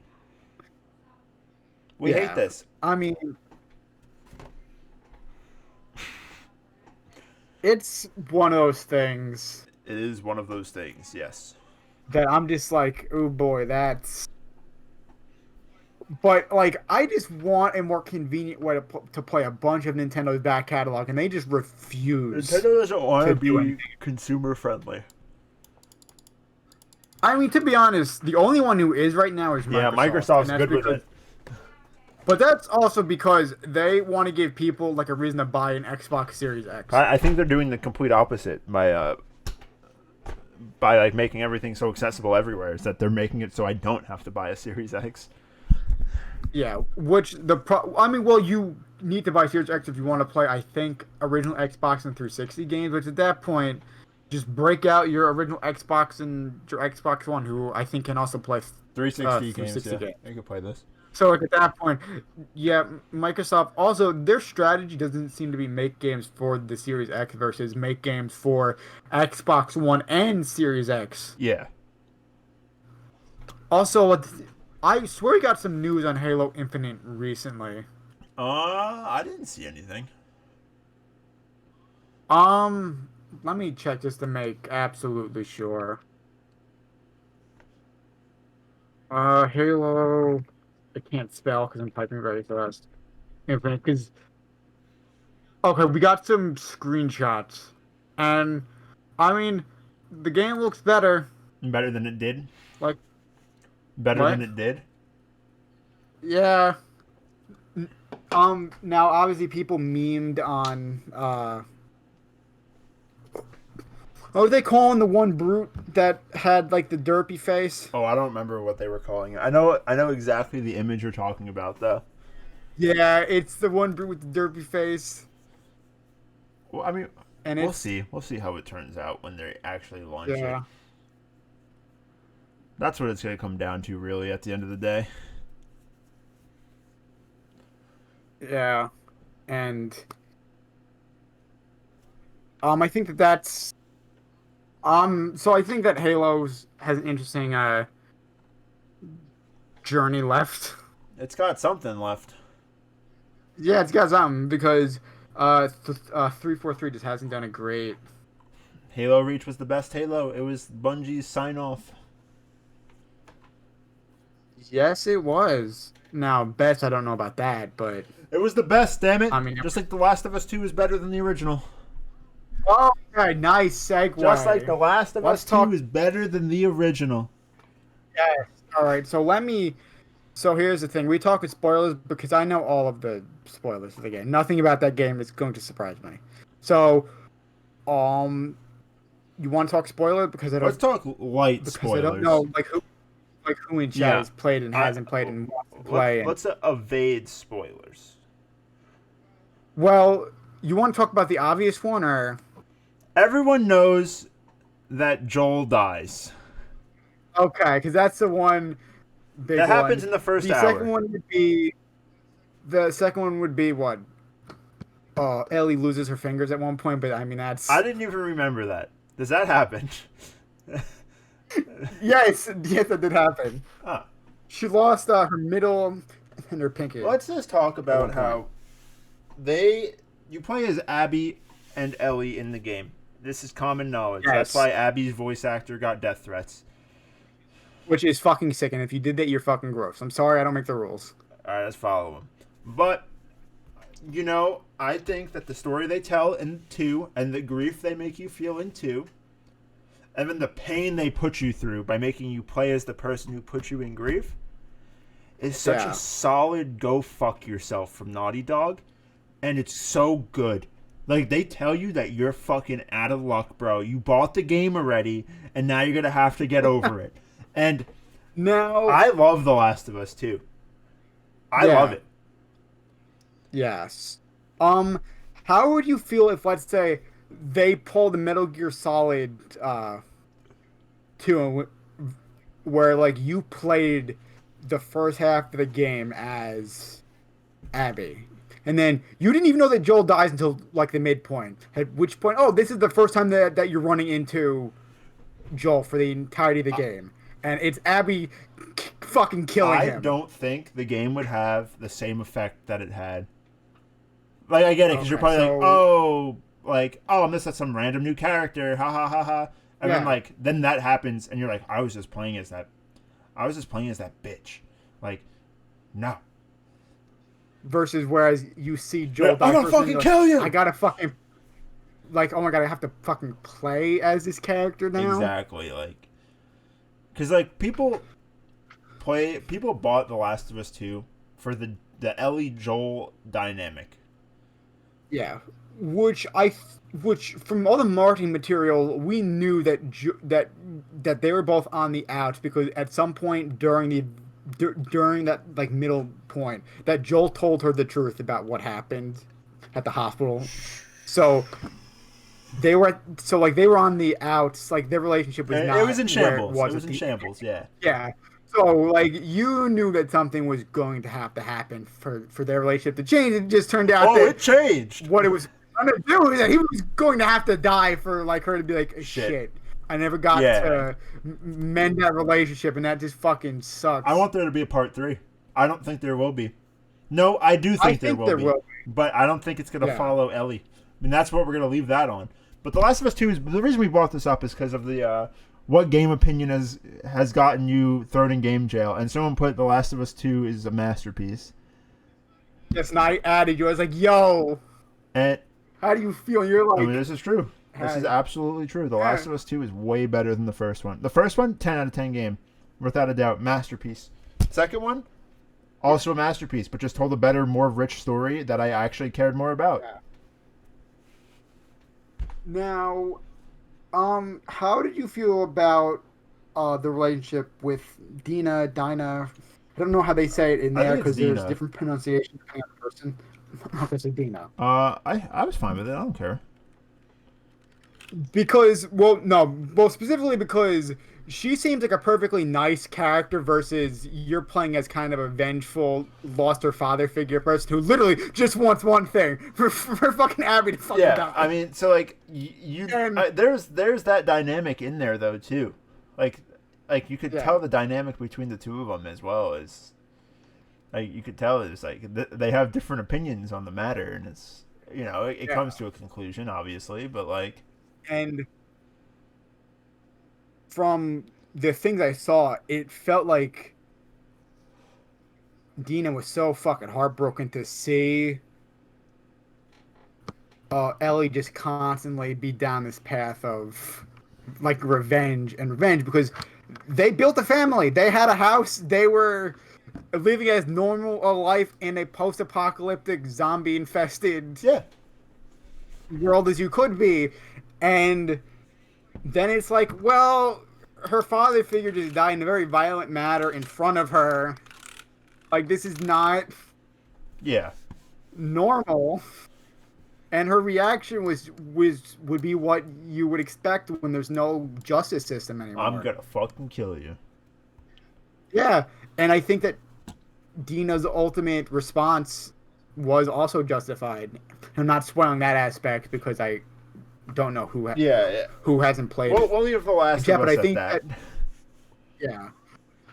S2: We
S1: Yeah.
S2: hate this.
S1: I mean, it's one of those things
S2: It is one of those things, yes.
S1: that I'm just like, oh boy, that's. But like, I just want a more convenient way to play a bunch of Nintendo's back catalog, and they just refuse.
S2: Nintendo doesn't want to
S1: to do
S2: be
S1: anything.
S2: consumer friendly.
S1: I mean, to be honest, the only one who is right now is Microsoft.
S2: Yeah, Microsoft's
S1: and that's
S2: good with it.
S1: But that's also because they want to give people like a reason to buy an Xbox Series X.
S2: I think they're doing the complete opposite by like making everything so accessible everywhere. Is that they're making it so I don't have to buy a Series X.
S1: Yeah, which you need to buy Series X if you want to play, I think, original Xbox and 360 games, which at that point, just break out your original Xbox and your Xbox One, who I think can also play
S2: 360
S1: games.
S2: games. I can play this.
S1: So like at that point, yeah, Microsoft also their strategy doesn't seem to be make games for the Series X versus make games for Xbox One and Series X.
S2: Yeah.
S1: Also, I swear we got some news on Halo Infinite recently.
S2: I didn't see anything.
S1: Let me check just to make absolutely sure. Halo. I can't spell because I'm typing very fast. Infinite, because. Okay, we got some screenshots. And, I mean, the game looks better.
S2: Better than it did?
S1: Like.
S2: Better
S1: What?
S2: than it did?
S1: Yeah. Now, obviously, people memed on, what were they calling the one brute that had, like, the derpy face?
S2: Oh, I don't remember what they were calling it. I know exactly the image you're talking about, though.
S1: Yeah, it's the one brute with the derpy face.
S2: Well, I mean,
S1: And
S2: we'll
S1: it's,
S2: see. We'll see how it turns out when they actually launch
S1: yeah.
S2: it. That's what it's going to come down to, really, at the end of the day.
S1: Yeah. And, I think that's, so I think that Halo's has an interesting, journey left.
S2: It's got something left.
S1: Yeah, it's got something, because, 343 just hasn't done a great.
S2: Halo Reach was the best Halo. It was Bungie's sign-off.
S1: Yes, it was. Now, best, I don't know about that, but
S2: It was the best, damn it.
S1: I mean,
S2: Just like The Last of Us 2 is better than the original.
S1: oh, okay, nice
S2: Just like The
S1: segue.
S2: Last of Us
S1: Let's
S2: 2
S1: talk.
S2: is better than the original.
S1: Yes. All right. So let me. So here's the thing. We talk with spoilers because I know all of the spoilers of the game. Nothing about that game is going to surprise me. So, um, you want to talk spoiler
S2: Let's talk light
S1: because I don't know
S2: spoilers.
S1: like who in chat
S2: Yeah.
S1: has played and
S2: I
S1: hasn't played and wants to play. And
S2: let's evade spoilers.
S1: well, you want to talk about the obvious one or
S2: Everyone knows that Joel dies.
S1: okay? Because that's the one big
S2: That happens
S1: one.
S2: in the first
S1: The
S2: hour.
S1: second one would be the second one would be what? Ellie loses her fingers at one point, but I mean
S2: I
S1: that's
S2: didn't even remember that. Does that happen?
S1: yes, that did happen.
S2: Huh.
S1: She lost her middle and her pinky.
S2: Let's just talk about
S1: one
S2: how you play as Abby and Ellie in the game. This is common knowledge.
S1: Yes.
S2: That's why Abby's voice actor got death threats.
S1: Which is fucking sick, and if you did that, you're fucking gross. I'm sorry, I don't make the rules.
S2: All right, let's follow him. But I think that the story they tell in 2 and the grief they make you feel in 2, and then the pain they put you through by making you play as the person who put you in grief, is such
S1: Yeah.
S2: a solid go fuck yourself from Naughty Dog, and it's so good. Like, they tell you that you're fucking out of luck, bro. You bought the game already, and now you're gonna have to get over it. And
S1: Now,
S2: I love The Last of Us too. I
S1: Yeah.
S2: love it.
S1: yes. How would you feel if, let's say, they pulled the Metal Gear Solid 2, where like you played the first half of the game as Abby, and then you didn't even know that Joel dies until like the midpoint. At which point, oh, this is the first time that you're running into Joel for the entirety of the game, and it's Abby fucking killing
S2: I
S1: him.
S2: don't think the game would have the same effect that it had. Like, I get it, because you're
S1: Okay,
S2: probably
S1: so-
S2: I missed some random new character, ha ha ha ha. And
S1: Yeah.
S2: then that happens, and you're like, I was just playing as that bitch. Like, no.
S1: Versus whereas you see Joel
S2: Yeah,
S1: die
S2: I'm gonna
S1: first, and
S2: fucking
S1: you're like,
S2: kill you!
S1: I gotta fucking like, oh my god, I have to fucking play as this character now.
S2: Exactly, like, because like people bought The Last of Us 2 for the Ellie Joel dynamic.
S1: Yeah, which from all the marketing material, we knew that they were both on the outs because at some point during that like middle point that Joel told her the truth about what happened at the hospital. So they were on the outs, like their relationship was not
S2: It was in
S1: where
S2: shambles.
S1: was
S2: It was
S1: at
S2: in
S1: the
S2: shambles. Yeah.
S1: Yeah. So like you knew that something was going to have to happen for their relationship to change. It just turned out
S2: Oh,
S1: that
S2: it changed.
S1: what it was going to do is that he was going to have to die for like her to be like shit. I never got to mend that relationship, and that just fucking sucks.
S2: I want there to be a part 3. I don't think there will be. No, I do think there will be. But I don't think it's going to follow Ellie. I mean, that's what we're going to leave that on. But The Last of Us 2 is the reason we brought this up is because of the what game opinion has gotten you thrown in game jail, and someone put The Last of Us 2 is a masterpiece.
S1: Yes, and I added you. I was like, "Yo,
S2: And
S1: how do you feel?" And you're like,
S2: I mean, this is true. This is absolutely true. The Last of Us 2 is way better than the first one. The first one, 10 out of 10 game, without a doubt, masterpiece. Second one, also a masterpiece, but just told a better, more rich story that I actually cared more about.
S1: Yeah. Now, how did you feel about the relationship with Dinah? I don't know how they say it in there because there's different pronunciation depending on the person. I guess it's Dinah.
S2: I was fine with it. I don't care.
S1: Because, specifically because she seems like a perfectly nice character versus you're playing as kind of a vengeful, lost her father figure person who literally just wants one thing for fucking Abby to fucking die.
S2: I mean, so like there's that dynamic in there though too, like you could tell the dynamic between the two of them as well as, like you could tell it's like they have different opinions on the matter, and it's it comes to a conclusion obviously, but like.
S1: And from the things I saw, it felt like Dina was so fucking heartbroken to see Ellie just constantly be down this path of like revenge and revenge because they built a family. They had a house. They were living as normal a life in a post-apocalyptic zombie-infested
S2: Yeah.
S1: world as you could be, and then it's like, well, her father figure just died in a very violent manner in front of her. Like, this is not
S2: Yeah.
S1: normal. And her reaction would be what you would expect when there's no justice system anymore.
S2: I'm gonna fucking kill you.
S1: Yeah, and I think that Dina's ultimate response was also justified. I'm not spoiling that aspect because I don't know who hasn't played it.
S2: We'll leave the last
S1: Yeah,
S2: of
S1: but
S2: us
S1: I think
S2: at that.
S1: yeah.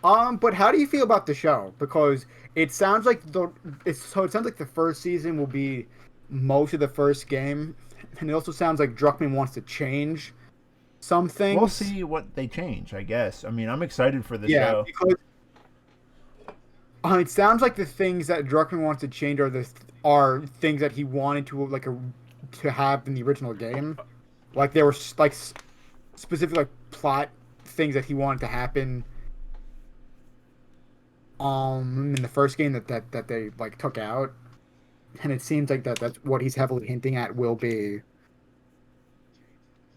S1: But how do you feel about the show? Because it sounds like it sounds like the first season will be most of the first game, and it also sounds like Druckmann wants to change some things.
S2: We'll see what they change, I guess. I mean, I'm excited for the
S1: Yeah,
S2: show.
S1: because it sounds like the things that Druckmann wants to change are things that he wanted to have in the original game. Like there were like specific like plot things that he wanted to happen in the first game that they like took out. And it seems like that's what he's heavily hinting at will be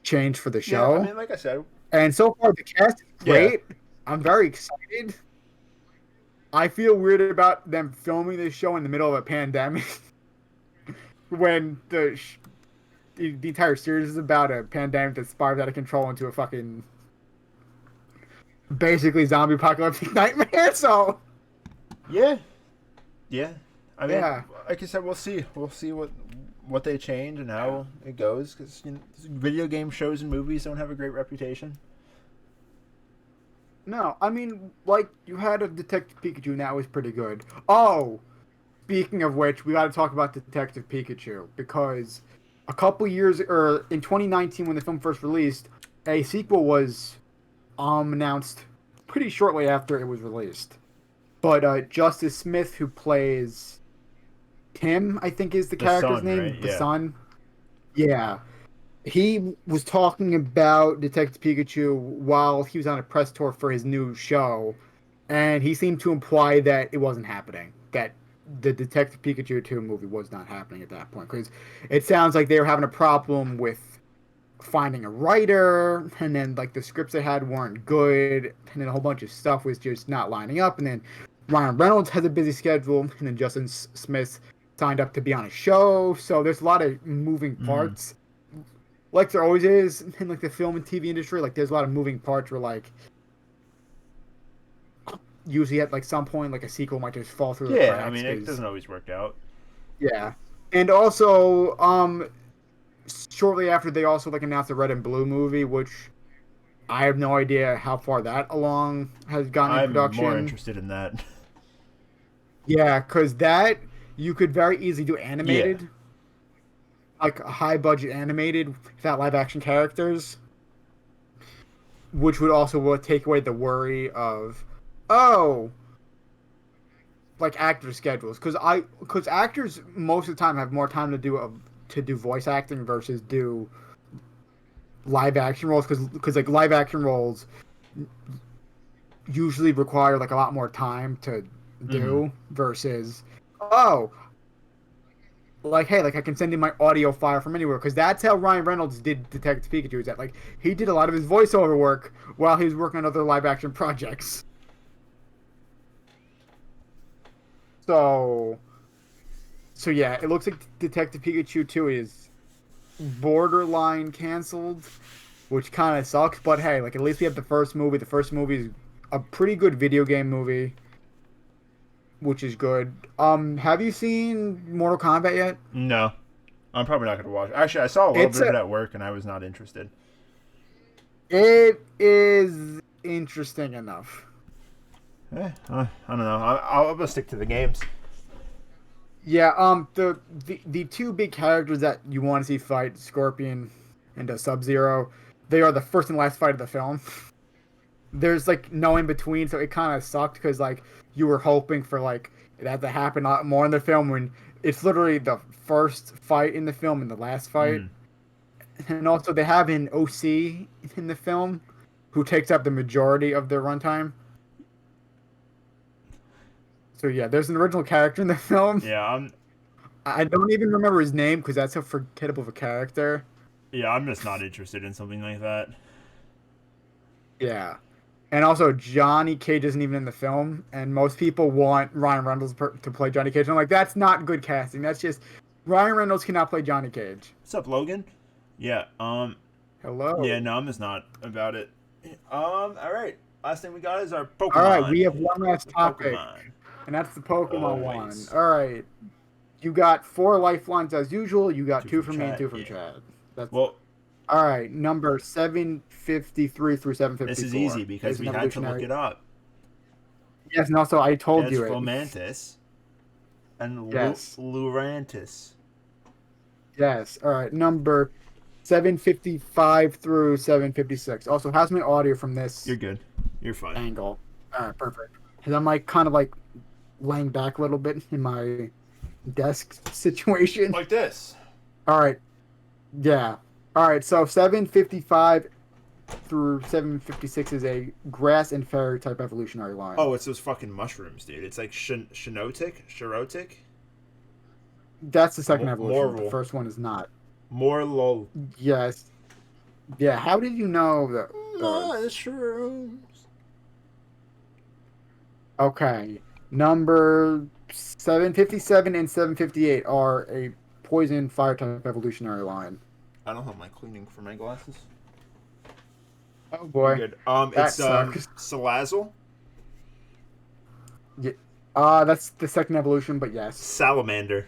S1: changed for the show.
S2: Yeah, I mean, like I said.
S1: And so far the cast is great. Yeah. I'm very excited. I feel weird about them filming this show in the middle of a pandemic when the entire series is about a pandemic that spirals out of control into a fucking basically zombie apocalyptic nightmare. So
S2: yeah. I mean,
S1: yeah.
S2: Like I said, we'll see what they change and how it goes because video game shows and movies don't have a great reputation.
S1: No, I mean, like, you had a Detective Pikachu, and that was pretty good. Oh, speaking of which, we got to talk about Detective Pikachu, because a couple years, or in 2019 when the film first released, a sequel was announced pretty shortly after it was released. But Justice Smith, who plays Tim, I think is the character's name,
S2: right?
S1: the son. Yeah. He was talking about Detective Pikachu while he was on a press tour for his new show, and he seemed to imply that it wasn't happening, that the Detective Pikachu 2 movie was not happening at that point, because it sounds like they were having a problem with finding a writer, and then like the scripts they had weren't good, and then a whole bunch of stuff was just not lining up, and then Ryan Reynolds has a busy schedule, and then Justin Smith signed up to be on a show, so there's a lot of moving parts. Like there always is in like the film and TV industry, like there's a lot of moving parts where like usually at like some point like a sequel might just fall through the cracks.
S2: Yeah, I mean it doesn't always work out.
S1: Yeah. And also shortly after they also like announced the Red and Blue movie, which I have no idea how far that along has gone in production.
S2: I'm more interested in that.
S1: Yeah, because that you could very easily do animated. Yeah. Like a high budget animated without live action characters, which would also take away the worry of like actor schedules, because actors most of the time have more time to do voice acting versus do live action roles, because like live action roles usually require like a lot more time to do versus like, hey, like I can send in my audio file from anywhere, because that's how Ryan Reynolds did Detective Pikachu. Is that like he did a lot of his voiceover work while he was working on other live action projects. So yeah, it looks like Detective Pikachu 2 is borderline canceled, which kind of sucks. But hey, like at least we have the first movie. The first movie is a pretty good video game movie, which is good. Have you seen Mortal Kombat yet?
S2: No. I'm probably not going to watch it. Actually, I saw a little bit of it at work, and I was not interested.
S1: It is interesting enough.
S2: I don't know. I'll stick to the games.
S1: Yeah, the two big characters that you want to see fight, Scorpion and Sub-Zero, they are the first and last fight of the film. There's like no in between, so it kind of sucked because like you were hoping for like It had to happen a lot more in the film when it's literally the first fight in the film and the last fight.
S2: Mm.
S1: And also they have an OC in the film who takes up the majority of the runtime. So yeah, there's an original character in the film.
S2: Yeah,
S1: I don't even remember his name because that's so forgettable of a character.
S2: I'm just not interested in something like that.
S1: Yeah. And also, Johnny Cage isn't even in the film, and most people want Ryan Reynolds to play Johnny Cage. And I'm like, that's not good casting. That's just Ryan Reynolds cannot play Johnny Cage.
S2: What's up, Logan? Yeah,
S1: Hello.
S2: no, I'm just not about it. All right. Last thing we got is our Pokemon.
S1: All right, we have one last topic,
S2: Pokemon.
S1: and that's the Pokemon
S2: Always.
S1: one. All right, you got 4 lifelines as usual. You got 2 from me and
S2: Chad,
S1: 2 from
S2: yeah.
S1: Chad. That's
S2: Well,
S1: all right. Number 753 through 754.
S2: this is easy because
S1: is
S2: we
S1: an
S2: had to look
S1: evolutionary-
S2: it up.
S1: Yes, and also I told
S2: It's
S1: you it.
S2: Fomantis and
S1: Yes.
S2: Lurantis.
S1: Yes. All right. Number 755 through 756. Also, how's my audio from this
S2: You're good. You're fine.
S1: angle? All right, perfect. Because I'm like kind of like laying back a little bit in my desk situation.
S2: Like this.
S1: All right. Yeah. All right. So 755 through 756 is a grass and fairy type evolutionary line.
S2: Oh, it's those fucking mushrooms, dude. It's like Shinotic?
S1: That's the second evolution.
S2: Moral.
S1: The first one is not.
S2: Morlul.
S1: Yes. Yeah. How did you know that?
S2: Mushrooms.
S1: Okay. Number 757 and 758 are a poison fire type evolutionary line.
S2: I don't have my cleaning for my glasses.
S1: Oh boy.
S2: Good.
S1: That
S2: It's
S1: sucks.
S2: Salazzle,
S1: That's the second evolution, but yes.
S2: Salamander,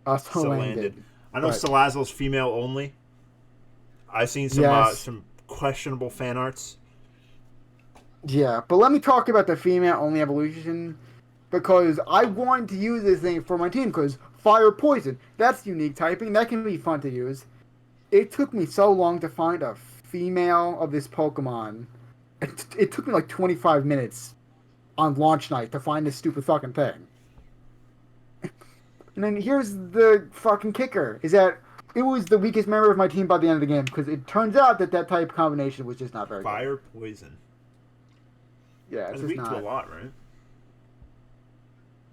S1: Salanded.
S2: I know
S1: But-
S2: Salazzle's female only. I've seen some
S1: Yes.
S2: some questionable fan arts.
S1: Yeah, but let me talk about the female only evolution because I wanted to use this thing for my team because fire poison, that's unique typing, that can be fun to use. It took me so long to find a female of this Pokemon. It took me like 25 minutes on launch night to find this stupid fucking thing. And then here's the fucking kicker, is that it was the weakest member of my team by the end of the game because it turns out that type combination was just not very good.
S2: Fire poison.
S1: Yeah,
S2: That's
S1: it's just
S2: weak to a
S1: not.
S2: lot, right?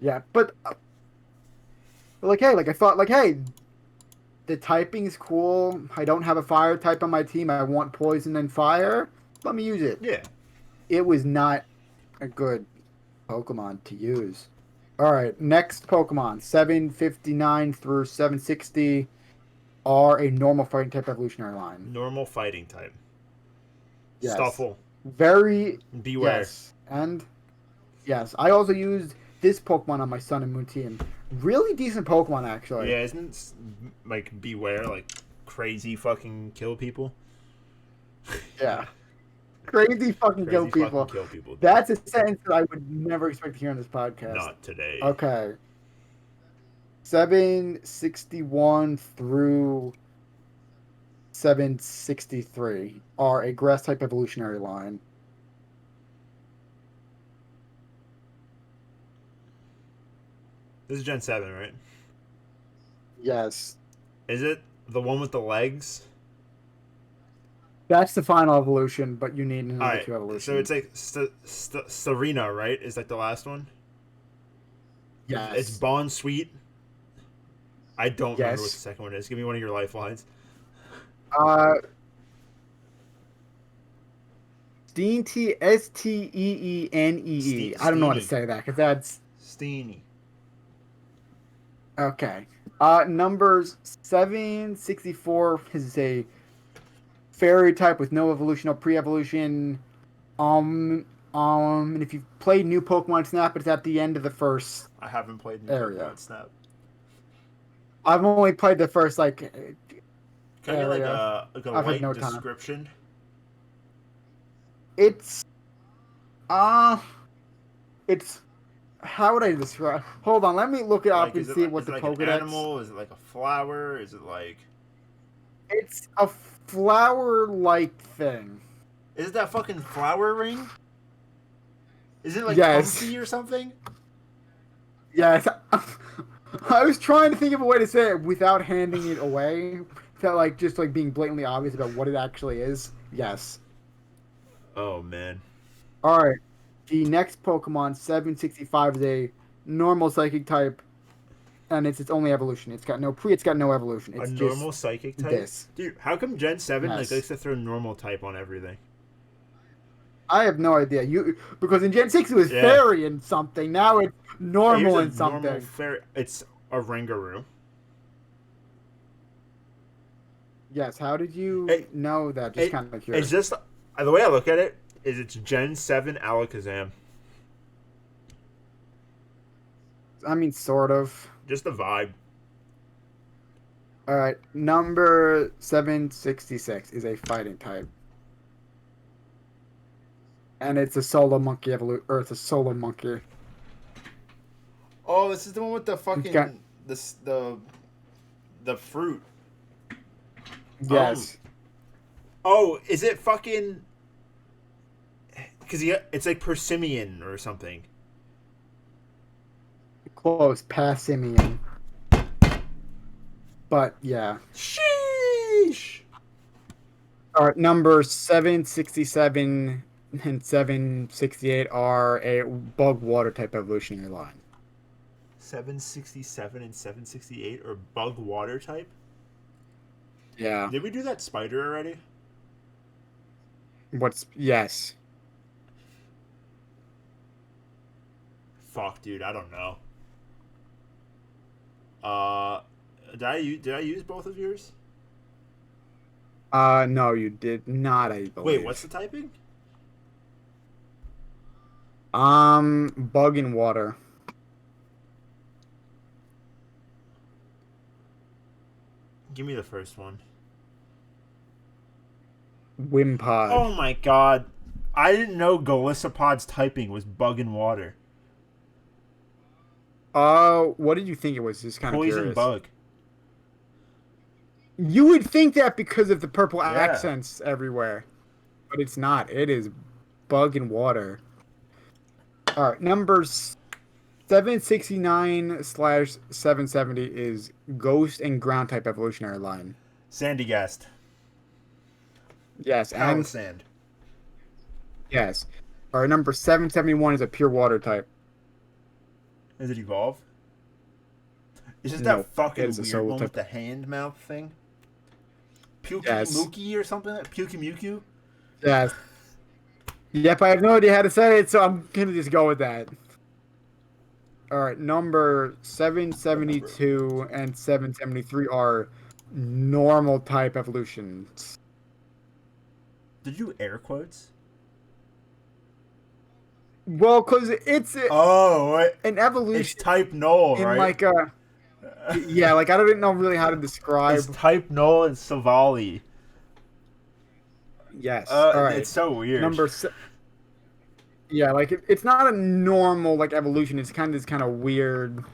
S1: Yeah, but like, hey, like I thought, like, hey, the typing is cool. I don't have a fire type on my team. I want poison and fire. Let me use it.
S2: Yeah.
S1: It was not a good Pokemon to use. All right, next Pokemon, 759 through 760 are a normal fighting type evolutionary line.
S2: Normal fighting type.
S1: Yes.
S2: Stuffle.
S1: Very
S2: Beware.
S1: yes, and yes, I also used this Pokemon on my Sun and Moon team. Really decent Pokemon, actually.
S2: Yeah, isn't it like Beware like crazy fucking kill people?
S1: Yeah. Crazy fucking
S2: Crazy
S1: kill
S2: fucking
S1: people.
S2: kill people. dude.
S1: That's a sentence that I would never expect to hear on this podcast.
S2: Not today.
S1: Okay. 761 through 763 are a grass type evolutionary line.
S2: This is Gen 7, right?
S1: Yes.
S2: Is it the one with the legs?
S1: That's the final evolution, but you need another
S2: Alright,
S1: 2 evolutions.
S2: so it's like Serena, right? Is like the last one?
S1: yes.
S2: It's Bond Sweet. I don't remember
S1: Yes.
S2: what the second one is. Give me one of your lifelines.
S1: Steenie, Steenee. I don't know how to
S2: Steenie.
S1: say that because that's
S2: Steenie.
S1: okay. Numbers 764 is a fairy type with no evolution or pre-evolution. And if you've played new Pokemon Snap, it's at the end of the first.
S2: I haven't played
S1: Area.
S2: Pokemon Snap.
S1: I've only played the first like.
S2: Can I get like
S1: area.
S2: a
S1: I've had
S2: light
S1: no time.
S2: description?
S1: It's it's how would I describe? Hold on, let me look it up
S2: Like,
S1: and
S2: is it
S1: see
S2: like,
S1: what
S2: is
S1: the
S2: it like
S1: Pokedex.
S2: an animal? Is it like a flower? Is it like?
S1: It's a flower-like thing.
S2: Is it that fucking flower ring? Is it like
S1: Yes.
S2: Comfy or something?
S1: Yes. I was trying to think of a way to say it without handing it away. Without like just like being blatantly obvious about what it actually is. Yes.
S2: Oh man.
S1: All right. The next Pokemon 765 is a normal psychic type, and it's its only evolution. It's got no evolution.
S2: A
S1: It's just
S2: normal psychic type?
S1: this.
S2: Dude, how come Gen 7 like
S1: Yes.
S2: likes to throw normal type on everything?
S1: I have no idea. You because in Gen 6 it was
S2: Yeah.
S1: fairy and something. Now it's
S2: Hey, here's
S1: normal
S2: a
S1: and
S2: normal
S1: something.
S2: fair. It's a Rangaroo.
S1: Yes. How did you
S2: It,
S1: know that? Just
S2: it,
S1: kind of
S2: it's
S1: curious.
S2: just the way I look at it is it's Gen 7 Alakazam.
S1: I mean, sort of.
S2: Just the vibe.
S1: All right. Number 766 is a fighting type. And it's a solo monkey or it's a solo monkey.
S2: Oh, this is the one with the
S1: It's got
S2: fucking this the fruit. Um.
S1: yes,
S2: Oh, is it fucking? Because it's like Persimmon or something.
S1: close, Passimian. But yeah.
S2: Sheesh.
S1: All right, number 767 and 768 are a bug water type evolutionary line.
S2: 767 and 768 or bug water type.
S1: Yeah.
S2: Did we do that spider already?
S1: Yes.
S2: Fuck, dude, I don't know. Did I use both of yours?
S1: No, you did not, I
S2: Wait,
S1: believe.
S2: what's the typing?
S1: Bug in water.
S2: Give me the first one.
S1: Wimpod.
S2: Oh my god. I didn't know Golisopod's typing was bug and water.
S1: What did you think it was? Just kind of
S2: Poison
S1: curious.
S2: bug.
S1: You would think that because of the purple
S2: Yeah.
S1: accents everywhere, but it's not. It is bug and water. All right, numbers 769/770 is ghost and ground type evolutionary line.
S2: Sandygast.
S1: Yes, and
S2: Sand.
S1: yes. All right, number 771 is a pure water type.
S2: Does it evolve? Is this
S1: No,
S2: that fucking
S1: it is a
S2: weird
S1: solo
S2: one with
S1: type.
S2: the hand mouth thing? Puki
S1: Yes.
S2: Muki or something? Puki Muku?
S1: Yes. Yep, I have no idea how to say it, so I'm gonna just go with that. All right, number 772 and 773 are normal type evolutions.
S2: Did you air quotes?
S1: Well, because it's
S2: Oh,
S1: an
S2: it's
S1: evolution
S2: type null,
S1: in
S2: right?
S1: like a yeah, like I don't know really how to describe.
S2: It's type null and Savali.
S1: Yes. All right.
S2: It's so weird.
S1: Yeah, like it's not a normal like evolution. It's kind of this kind of weird.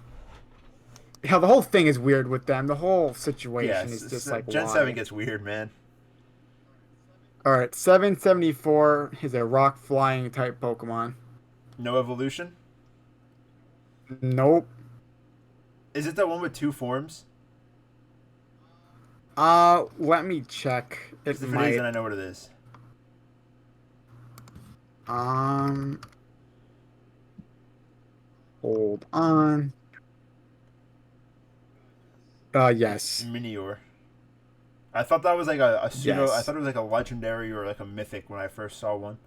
S1: Hell, the whole thing is weird with them. The whole situation is just like
S2: Gen
S1: why.
S2: 7 gets weird, man.
S1: All right, 774 is a rock flying type Pokemon.
S2: No evolution?
S1: Nope.
S2: Is it the one with two forms?
S1: Let me check. It
S2: Because if it
S1: might.
S2: is, then I know what it is.
S1: Um, hold on. Yes.
S2: Minior. I thought that was like a pseudo. I
S1: Yes.
S2: thought it was like a legendary or like a mythic when I first saw one.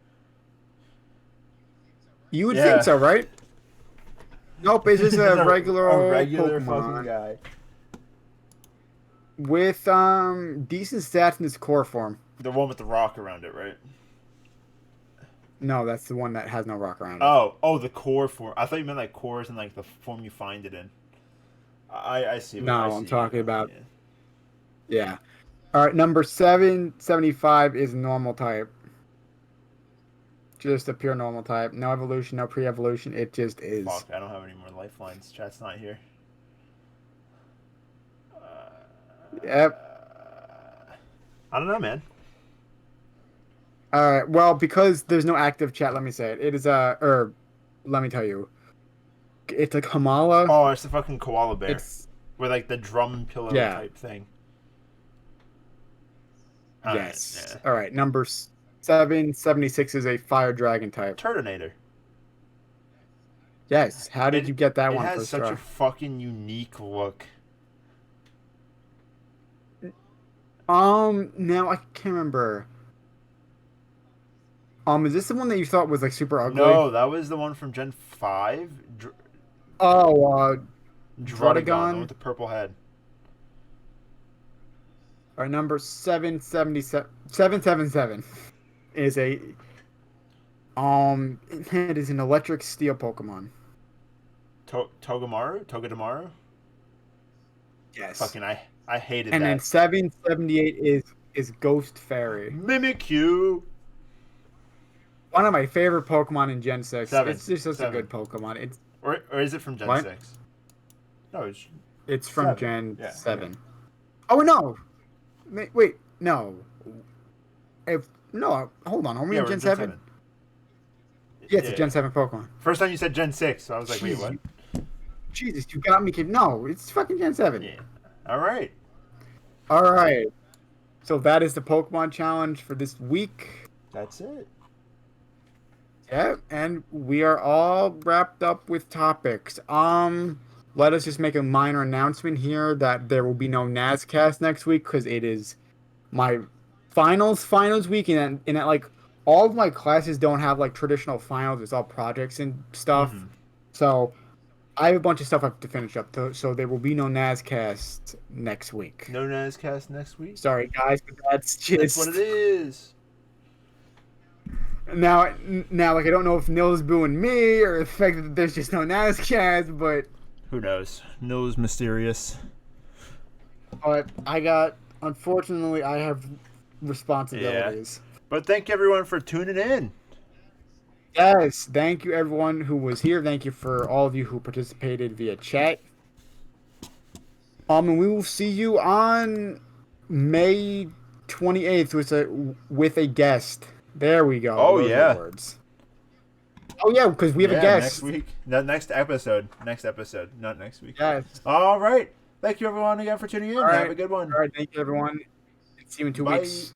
S1: You would
S2: Yeah.
S1: think so, right? Nope, it's just a regular old
S2: regular
S1: Pokemon
S2: fucking guy.
S1: with decent stats in its core form.
S2: The one with the rock around it, right?
S1: No, that's the one that has no rock around it.
S2: Oh, the core form. I thought you meant like cores and like the form you find it in. I see.
S1: No,
S2: I see
S1: I'm talking about.
S2: Yeah.
S1: Yeah. All right, number 775 is normal type. Just a pure normal type. No evolution, no pre-evolution. It just is.
S2: Fuck, I don't have any more lifelines. Chat's not here.
S1: Yep.
S2: I don't know, man.
S1: All right. Well, because there's no active chat, let me say it. It is let me tell you. it's a Kamala.
S2: Oh, it's the fucking koala bear
S1: It's
S2: with like the drum pillow
S1: Yeah.
S2: type thing.
S1: yes.
S2: Yeah.
S1: All right, number 776 is a fire dragon type.
S2: Turtonator.
S1: Yes. How did you get that
S2: It
S1: one
S2: has
S1: first
S2: such
S1: try?
S2: a fucking unique look.
S1: Now I can't remember. Is this the one that you thought was like super ugly?
S2: No, that was the one from Gen 5.
S1: Oh,
S2: Druddigon, the one
S1: Druddigon.
S2: with the purple head.
S1: Our number 777 is a it is an electric steel Pokemon.
S2: Togedemaru?
S1: Yes.
S2: Fucking I hated
S1: And then
S2: that.
S1: 778 is Ghost Fairy.
S2: Mimikyu.
S1: One of my favorite Pokemon in Gen 6.
S2: Seven.
S1: It's just such a
S2: Seven.
S1: good Pokemon.
S2: Or is it from Gen
S1: What?
S2: 6? No,
S1: It's from
S2: Seven.
S1: Gen
S2: Yeah,
S1: 7.
S2: okay.
S1: Oh no. Wait, no. Hold on. Are we
S2: yeah,
S1: in
S2: we're
S1: Gen 7? Yeah, it's a Gen 7 Pokemon.
S2: First time you said Gen 6, so I was like, wait,
S1: Jeez,
S2: what?
S1: Jesus, you got me. No, it's fucking Gen 7.
S2: Yeah. All right.
S1: All right. So that is the Pokemon challenge for this week.
S2: That's it.
S1: Yeah, and we are all wrapped up with topics. Let us just make a minor announcement here that there will be no NazCast next week because it is my finals week, and that like all of my classes don't have like traditional finals. It's all projects and stuff.
S2: Mhm.
S1: So I have a bunch of stuff I have to finish up. So there will be no NazCast next week.
S2: No NazCast next week?
S1: Sorry, guys, but that's just
S2: That's what it is.
S1: Now, like I don't know if Nil's booing me or the fact that there's just no NazCast, but
S2: Who knows? Knows mysterious.
S1: unfortunately, I have responsibilities.
S2: But thank everyone for tuning in.
S1: Yes, thank you everyone who was here. Thank you for all of you who participated via chat. And we will see you on May 28th with a guest. There we go.
S2: Oh,
S1: Those are
S2: yeah.
S1: the words. Oh yeah, because we have a guest.
S2: Next week. No, next episode. Next episode, not next week.
S1: Yes.
S2: All right. Thank you everyone again for tuning in.
S1: All right.
S2: Have a good one.
S1: All right, thank you everyone. See you in 2
S2: Bye.
S1: weeks.